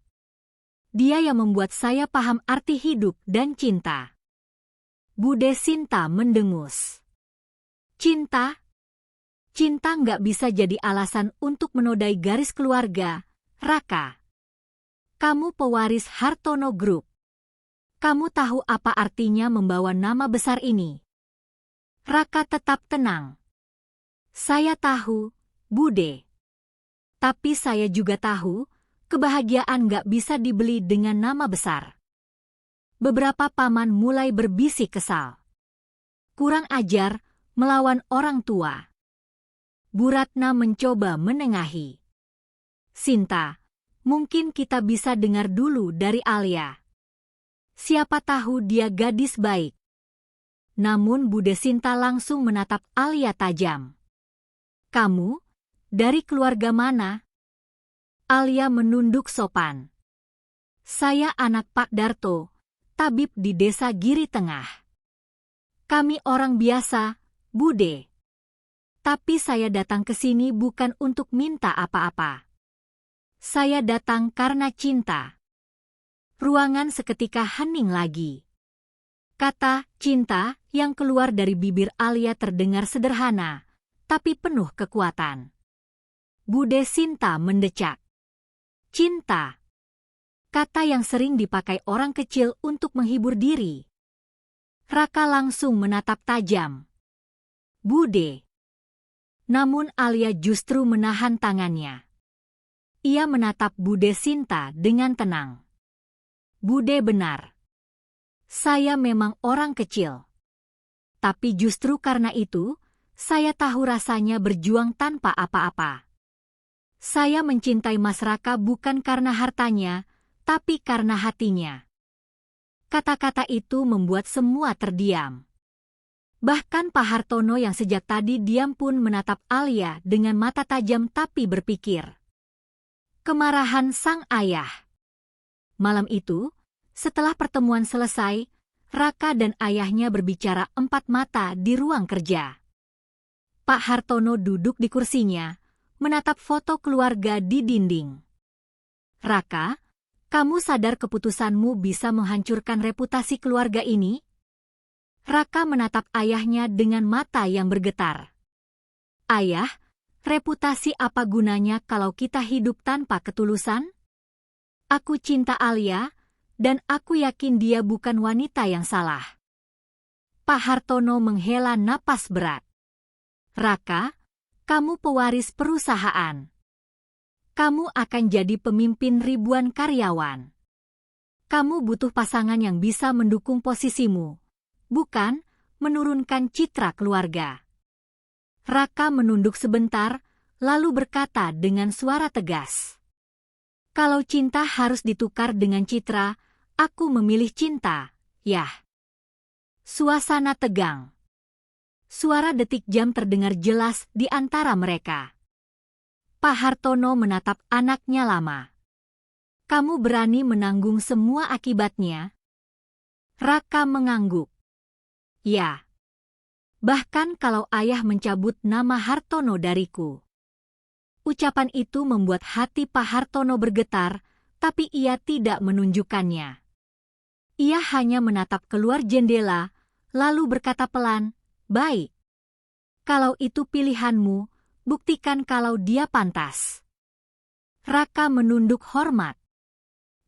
Speaker 1: Dia yang membuat saya paham arti hidup dan cinta. Bude Sinta mendengus. Cinta? Cinta nggak bisa jadi alasan untuk menodai garis keluarga, Raka. Kamu pewaris Hartono Group. Kamu tahu apa artinya membawa nama besar ini? Raka tetap tenang. Saya tahu, Bude. Tapi saya juga tahu, kebahagiaan nggak bisa dibeli dengan nama besar. Beberapa paman mulai berbisik kesal. Kurang ajar, melawan orang tua. Bu Ratna mencoba menengahi. Sinta, mungkin kita bisa dengar dulu dari Alia. Siapa tahu dia gadis baik. Namun Bude Sinta langsung menatap Alia tajam. Kamu? Dari keluarga mana? Alia menunduk sopan. Saya anak Pak Darto, tabib di desa Giri Tengah. Kami orang biasa, Bude. Tapi saya datang ke sini bukan untuk minta apa-apa. Saya datang karena cinta. Ruangan seketika hening lagi. Kata cinta yang keluar dari bibir Alia terdengar sederhana, tapi penuh kekuatan. Bude Sinta mendecak. Cinta. Kata yang sering dipakai orang kecil untuk menghibur diri. Raka langsung menatap tajam. Bude. Namun Alia justru menahan tangannya. Ia menatap Bude Sinta dengan tenang. Bude benar. Saya memang orang kecil. Tapi justru karena itu, saya tahu rasanya berjuang tanpa apa-apa. Saya mencintai Mas Raka bukan karena hartanya, tapi karena hatinya. Kata-kata itu membuat semua terdiam. Bahkan Pak Hartono yang sejak tadi diam pun menatap Alia dengan mata tajam tapi berpikir. Kemarahan sang ayah. Malam itu, setelah pertemuan selesai, Raka dan ayahnya berbicara empat mata di ruang kerja. Pak Hartono duduk di kursinya, menatap foto keluarga di dinding. Raka, kamu sadar keputusanmu bisa menghancurkan reputasi keluarga ini? Raka menatap ayahnya dengan mata yang bergetar. Ayah, reputasi apa gunanya kalau kita hidup tanpa ketulusan? Aku cinta Alia, dan aku yakin dia bukan wanita yang salah. Pak Hartono menghela napas berat. Raka, kamu pewaris perusahaan. Kamu akan jadi pemimpin ribuan karyawan. Kamu butuh pasangan yang bisa mendukung posisimu, bukan menurunkan citra keluarga. Raka menunduk sebentar, lalu berkata dengan suara tegas. Kalau cinta harus ditukar dengan citra, aku memilih cinta, yah. Suasana tegang. Suara detik jam terdengar jelas di antara mereka. Pak Hartono menatap anaknya lama. Kamu berani menanggung semua akibatnya? Raka mengangguk. Ya. Bahkan kalau ayah mencabut nama Hartono dariku. Ucapan itu membuat hati Pak Hartono bergetar, tapi ia tidak menunjukkannya. Ia hanya menatap keluar jendela, lalu berkata pelan, baik. Kalau itu pilihanmu, buktikan kalau dia pantas. Raka menunduk hormat.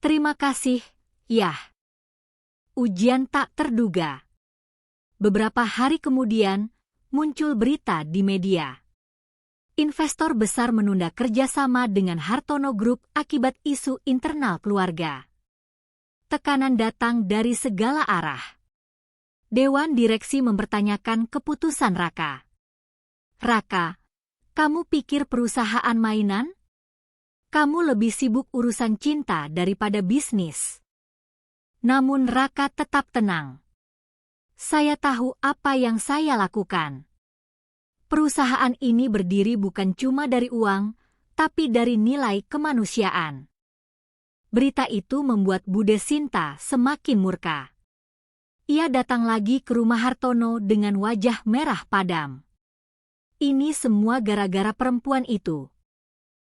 Speaker 1: Terima kasih, yah. Ujian tak terduga. Beberapa hari kemudian, muncul berita di media. Investor besar menunda kerjasama dengan Hartono Group akibat isu internal keluarga. Tekanan datang dari segala arah. Dewan direksi mempertanyakan keputusan Raka. Raka, kamu pikir perusahaan mainan? Kamu lebih sibuk urusan cinta daripada bisnis. Namun Raka tetap tenang. Saya tahu apa yang saya lakukan. Perusahaan ini berdiri bukan cuma dari uang, tapi dari nilai kemanusiaan. Berita itu membuat Bude Sinta semakin murka. Ia datang lagi ke rumah Hartono dengan wajah merah padam. Ini semua gara-gara perempuan itu.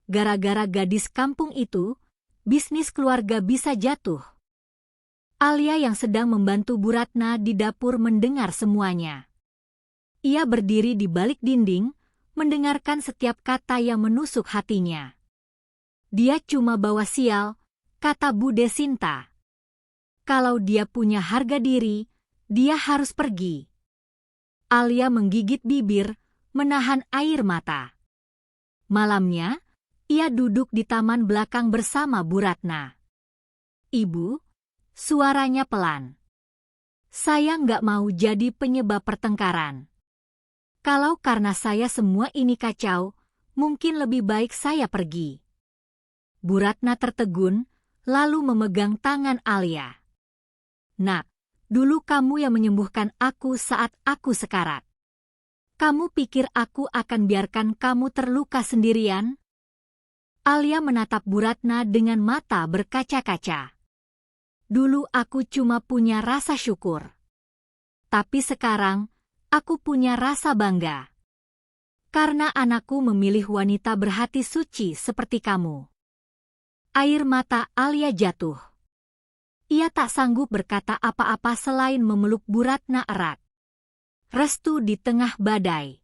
Speaker 1: Gara-gara gadis kampung itu, bisnis keluarga bisa jatuh. Alia yang sedang membantu Bu Ratna di dapur mendengar semuanya. Ia berdiri di balik dinding, mendengarkan setiap kata yang menusuk hatinya. Dia cuma bawa sial, kata Bude Sinta. Kalau dia punya harga diri, dia harus pergi. Alia menggigit bibir, menahan air mata. Malamnya, ia duduk di taman belakang bersama Bu Ratna. Ibu, suaranya pelan. Saya nggak mau jadi penyebab pertengkaran. Kalau karena saya semua ini kacau, mungkin lebih baik saya pergi. Bu Ratna tertegun, lalu memegang tangan Alia. Nak, dulu kamu yang menyembuhkan aku saat aku sekarat. Kamu pikir aku akan biarkan kamu terluka sendirian? Alia menatap Bu Ratna dengan mata berkaca-kaca. Dulu aku cuma punya rasa syukur. Tapi sekarang, aku punya rasa bangga. Karena anakku memilih wanita berhati suci seperti kamu. Air mata Alia jatuh. Ia tak sanggup berkata apa-apa selain memeluk Bu Ratna erat. Restu di tengah badai.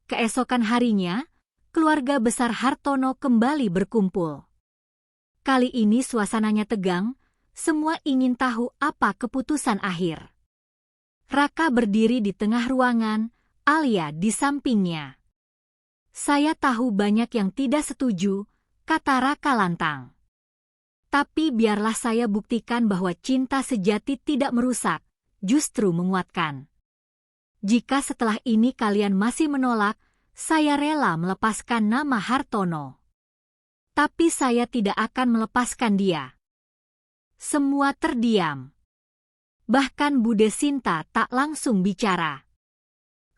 Speaker 1: Keesokan harinya, keluarga besar Hartono kembali berkumpul. Kali ini suasananya tegang, semua ingin tahu apa keputusan akhir. Raka berdiri di tengah ruangan, Alia di sampingnya. Saya tahu banyak yang tidak setuju, kata Raka lantang. Tapi biarlah saya buktikan bahwa cinta sejati tidak merusak, justru menguatkan. Jika setelah ini kalian masih menolak, saya rela melepaskan nama Hartono. Tapi saya tidak akan melepaskan dia. Semua terdiam. Bahkan Bude Sinta tak langsung bicara.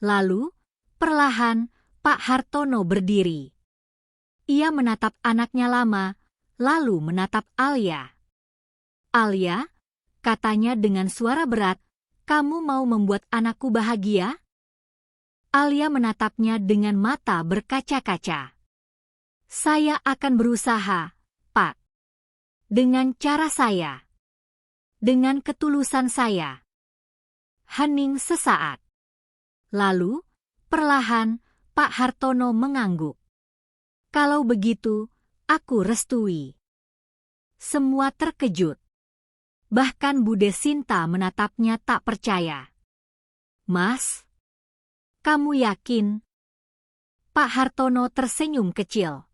Speaker 1: Lalu, perlahan, Pak Hartono berdiri. Ia menatap anaknya lama, lalu menatap Alia. Alia, katanya dengan suara berat, kamu mau membuat anakku bahagia? Alia menatapnya dengan mata berkaca-kaca. Saya akan berusaha, Pak. Dengan cara saya. Dengan ketulusan saya. Hening sesaat. Lalu, perlahan, Pak Hartono mengangguk. Kalau begitu, aku restui. Semua terkejut. Bahkan Bude Sinta menatapnya tak percaya. Mas? Kamu yakin? Pak Hartono tersenyum kecil.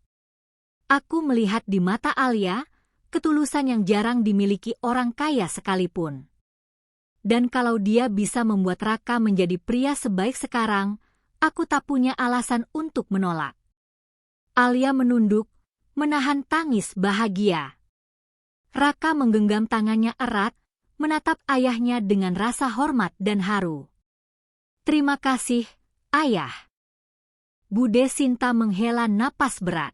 Speaker 1: Aku melihat di mata Alia, ketulusan yang jarang dimiliki orang kaya sekalipun. Dan kalau dia bisa membuat Raka menjadi pria sebaik sekarang, aku tak punya alasan untuk menolak. Alia menunduk, menahan tangis bahagia. Raka menggenggam tangannya erat, menatap ayahnya dengan rasa hormat dan haru. Terima kasih, Ayah. Bude Sinta menghela napas berat.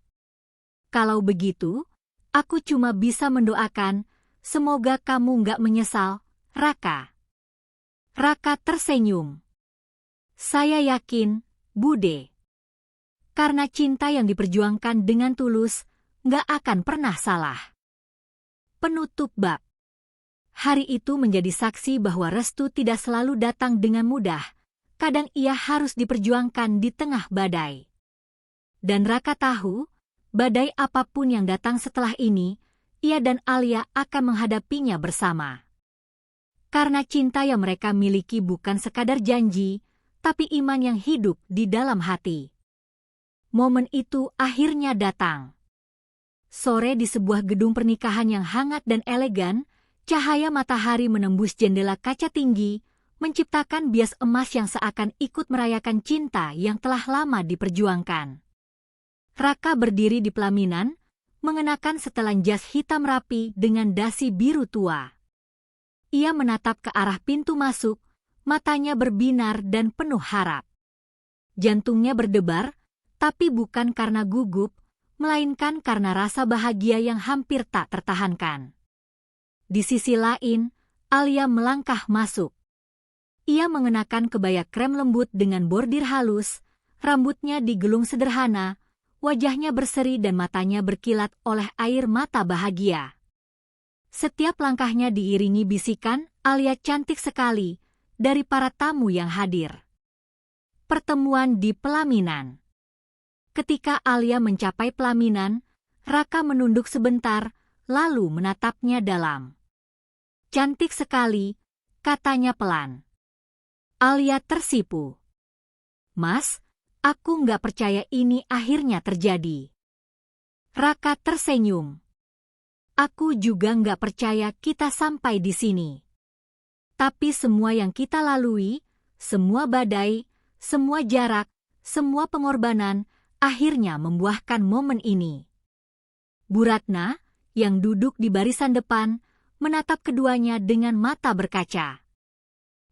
Speaker 1: Kalau begitu, aku cuma bisa mendoakan, semoga kamu nggak menyesal, Raka. Raka tersenyum. Saya yakin, Bude. Karena cinta yang diperjuangkan dengan tulus, nggak akan pernah salah. Penutup bab. Hari itu menjadi saksi bahwa restu tidak selalu datang dengan mudah, kadang ia harus diperjuangkan di tengah badai. Dan Raka tahu, badai apapun yang datang setelah ini, ia dan Alia akan menghadapinya bersama. Karena cinta yang mereka miliki bukan sekadar janji, tapi iman yang hidup di dalam hati. Momen itu akhirnya datang. Sore di sebuah gedung pernikahan yang hangat dan elegan, cahaya matahari menembus jendela kaca tinggi, menciptakan bias emas yang seakan ikut merayakan cinta yang telah lama diperjuangkan. Raka berdiri di pelaminan, mengenakan setelan jas hitam rapi dengan dasi biru tua. Ia menatap ke arah pintu masuk, matanya berbinar dan penuh harap. Jantungnya berdebar, tapi bukan karena gugup, melainkan karena rasa bahagia yang hampir tak tertahankan. Di sisi lain, Alia melangkah masuk. Ia mengenakan kebaya krem lembut dengan bordir halus, rambutnya digelung sederhana, wajahnya berseri dan matanya berkilat oleh air mata bahagia. Setiap langkahnya diiringi bisikan, Alia cantik sekali, dari para tamu yang hadir. Pertemuan di pelaminan. Ketika Alia mencapai pelaminan, Raka menunduk sebentar, lalu menatapnya dalam. Cantik sekali, katanya pelan. Alia tersipu. Mas, aku nggak percaya ini akhirnya terjadi. Raka tersenyum. Aku juga nggak percaya kita sampai di sini. Tapi semua yang kita lalui, semua badai, semua jarak, semua pengorbanan, akhirnya membuahkan momen ini. Bu Ratna, yang duduk di barisan depan, menatap keduanya dengan mata berkaca.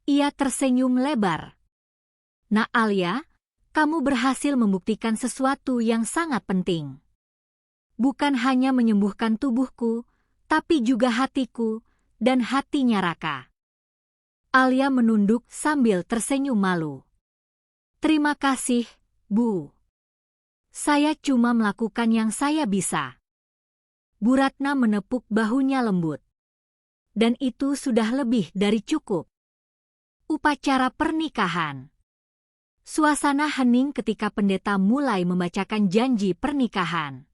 Speaker 1: Ia tersenyum lebar. Nak Alia, kamu berhasil membuktikan sesuatu yang sangat penting. Bukan hanya menyembuhkan tubuhku, tapi juga hatiku dan hatinya Raka. Alia menunduk sambil tersenyum malu. Terima kasih, Bu. Saya cuma melakukan yang saya bisa. Bu Ratna menepuk bahunya lembut. Dan itu sudah lebih dari cukup. Upacara pernikahan. Suasana hening ketika pendeta mulai membacakan janji pernikahan.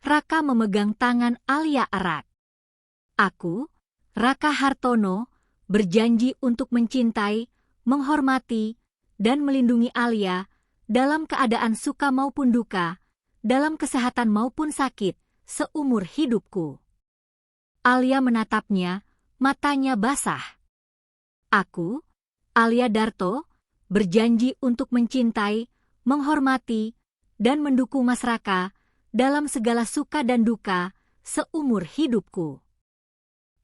Speaker 1: Raka memegang tangan Alia erat. Aku, Raka Hartono, berjanji untuk mencintai, menghormati, dan melindungi Alia dalam keadaan suka maupun duka, dalam kesehatan maupun sakit, seumur hidupku. Alia menatapnya, matanya basah. Aku, Alia Darto, berjanji untuk mencintai, menghormati, dan mendukung Mas Raka dalam segala suka dan duka seumur hidupku.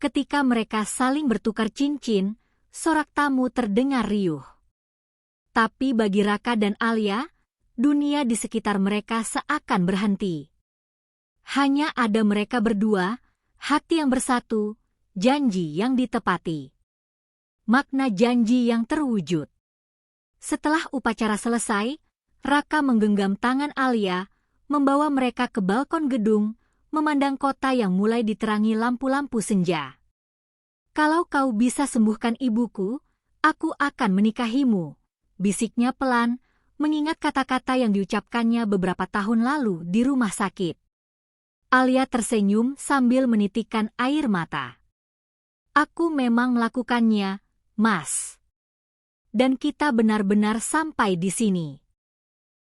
Speaker 1: Ketika mereka saling bertukar cincin, sorak tamu terdengar riuh. Tapi bagi Raka dan Alia, dunia di sekitar mereka seakan berhenti. Hanya ada mereka berdua, hati yang bersatu, janji yang ditepati. Makna janji yang terwujud. Setelah upacara selesai, Raka menggenggam tangan Alia, membawa mereka ke balkon gedung, memandang kota yang mulai diterangi lampu-lampu senja. Kalau kau bisa sembuhkan ibuku, aku akan menikahimu, bisiknya pelan, mengingat kata-kata yang diucapkannya beberapa tahun lalu di rumah sakit. Alia tersenyum sambil menitikkan air mata. Aku memang melakukannya, Mas. Dan kita benar-benar sampai di sini.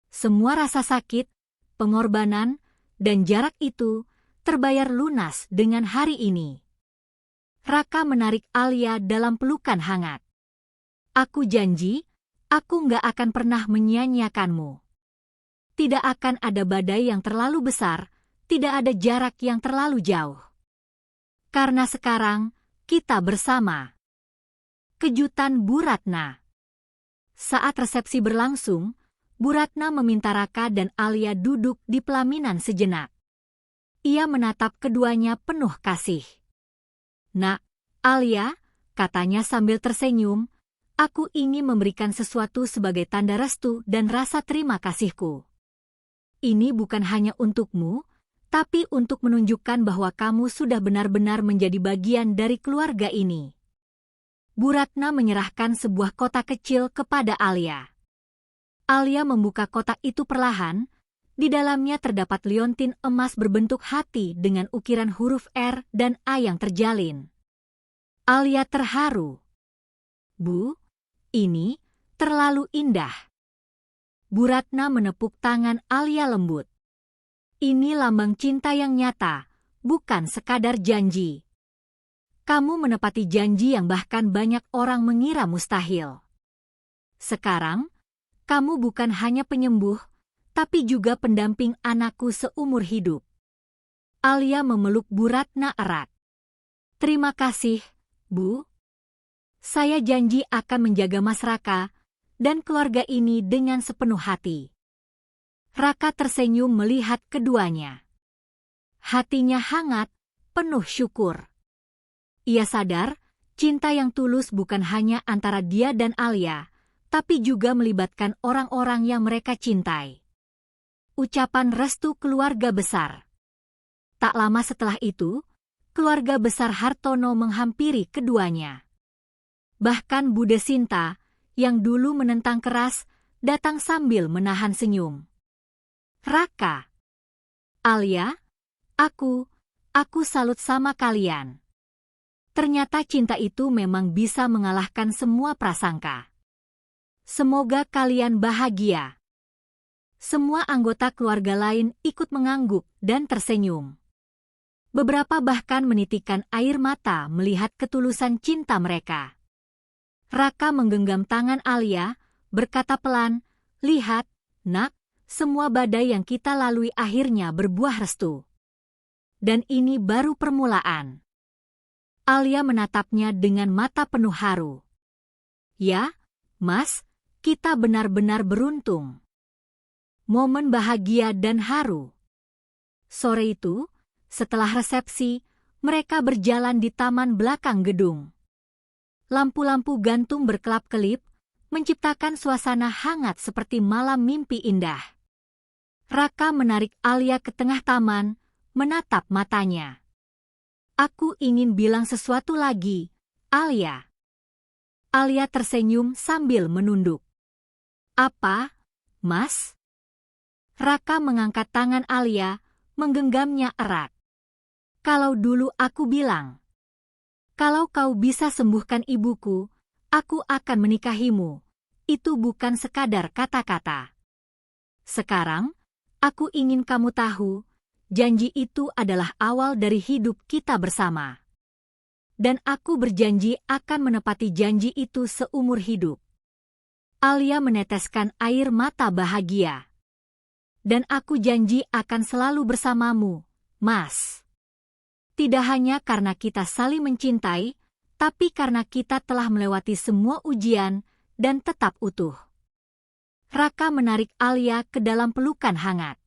Speaker 1: Semua rasa sakit, pengorbanan, dan jarak itu terbayar lunas dengan hari ini. Raka menarik Alia dalam pelukan hangat. Aku janji, aku nggak akan pernah menyia-nyiakanmu. Tidak akan ada badai yang terlalu besar, tidak ada jarak yang terlalu jauh. Karena sekarang, kita bersama. Kejutan Bu Ratna. Saat resepsi berlangsung, Bu Ratna meminta Raka dan Alia duduk di pelaminan sejenak. Ia menatap keduanya penuh kasih. Nak, Alia, katanya sambil tersenyum, aku ingin memberikan sesuatu sebagai tanda restu dan rasa terima kasihku. Ini bukan hanya untukmu, tapi untuk menunjukkan bahwa kamu sudah benar-benar menjadi bagian dari keluarga ini. Bu Ratna menyerahkan sebuah kotak kecil kepada Alia. Alia membuka kotak itu perlahan, di dalamnya terdapat liontin emas berbentuk hati dengan ukiran huruf R dan A yang terjalin. Alia terharu. Bu, ini terlalu indah. Bu Ratna menepuk tangan Alia lembut. Ini lambang cinta yang nyata, bukan sekadar janji. Kamu menepati janji yang bahkan banyak orang mengira mustahil. Sekarang, kamu bukan hanya penyembuh, tapi juga pendamping anakku seumur hidup. Alia memeluk Bu Ratna erat. Terima kasih, Bu. Saya janji akan menjaga Mas Raka dan keluarga ini dengan sepenuh hati. Raka tersenyum melihat keduanya. Hatinya hangat, penuh syukur. Ia sadar, cinta yang tulus bukan hanya antara dia dan Alia, tapi juga melibatkan orang-orang yang mereka cintai. Ucapan restu keluarga besar. Tak lama setelah itu, keluarga besar Hartono menghampiri keduanya. Bahkan Bude Sinta, yang dulu menentang keras, datang sambil menahan senyum. Raka, Alia, aku salut sama kalian. Ternyata cinta itu memang bisa mengalahkan semua prasangka. Semoga kalian bahagia. Semua anggota keluarga lain ikut mengangguk dan tersenyum. Beberapa bahkan menitikkan air mata melihat ketulusan cinta mereka. Raka menggenggam tangan Alia, berkata pelan, lihat, nak, semua badai yang kita lalui akhirnya berbuah restu. Dan ini baru permulaan. Alia menatapnya dengan mata penuh haru. Ya, Mas, kita benar-benar beruntung. Momen bahagia dan haru. Sore itu, setelah resepsi, mereka berjalan di taman belakang gedung. Lampu-lampu gantung berkelap-kelip, menciptakan suasana hangat seperti malam mimpi indah. Raka menarik Alia ke tengah taman, menatap matanya. Aku ingin bilang sesuatu lagi, Alia. Alia tersenyum sambil menunduk. Apa, Mas? Raka mengangkat tangan Alia, menggenggamnya erat. Kalau dulu aku bilang, kalau kau bisa sembuhkan ibuku, aku akan menikahimu. Itu bukan sekadar kata-kata. Sekarang, aku ingin kamu tahu, janji itu adalah awal dari hidup kita bersama. Dan aku berjanji akan menepati janji itu seumur hidup. Alia meneteskan air mata bahagia. Dan aku janji akan selalu bersamamu, Mas. Tidak hanya karena kita saling mencintai, tapi karena kita telah melewati semua ujian dan tetap utuh. Raka menarik Alia ke dalam pelukan hangat.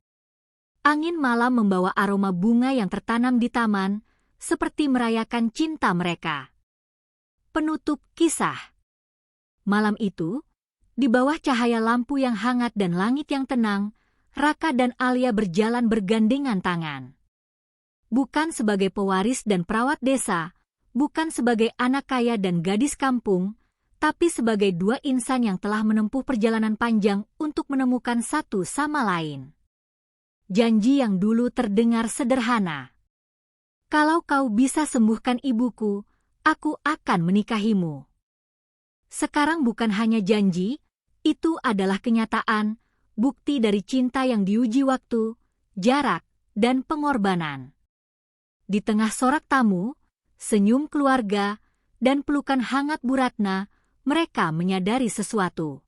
Speaker 1: Angin malam membawa aroma bunga yang tertanam di taman, seperti merayakan cinta mereka. Penutup kisah. Malam itu, di bawah cahaya lampu yang hangat dan langit yang tenang, Raka dan Alia berjalan bergandengan tangan. Bukan sebagai pewaris dan perawat desa, bukan sebagai anak kaya dan gadis kampung, tapi sebagai dua insan yang telah menempuh perjalanan panjang untuk menemukan satu sama lain. Janji yang dulu terdengar sederhana. Kalau kau bisa sembuhkan ibuku, aku akan menikahimu. Sekarang bukan hanya janji, itu adalah kenyataan, bukti dari cinta yang diuji waktu, jarak, dan pengorbanan. Di tengah sorak tamu, senyum keluarga, dan pelukan hangat Bu Ratna, mereka menyadari sesuatu.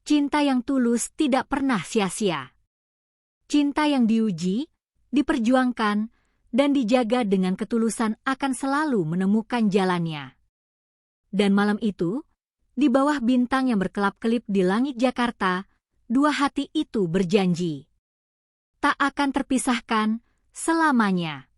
Speaker 1: Cinta yang tulus tidak pernah sia-sia. Cinta yang diuji, diperjuangkan, dan dijaga dengan ketulusan akan selalu menemukan jalannya. Dan malam itu, di bawah bintang yang berkelap-kelip di langit Jakarta, dua hati itu berjanji. Tak akan terpisahkan selamanya.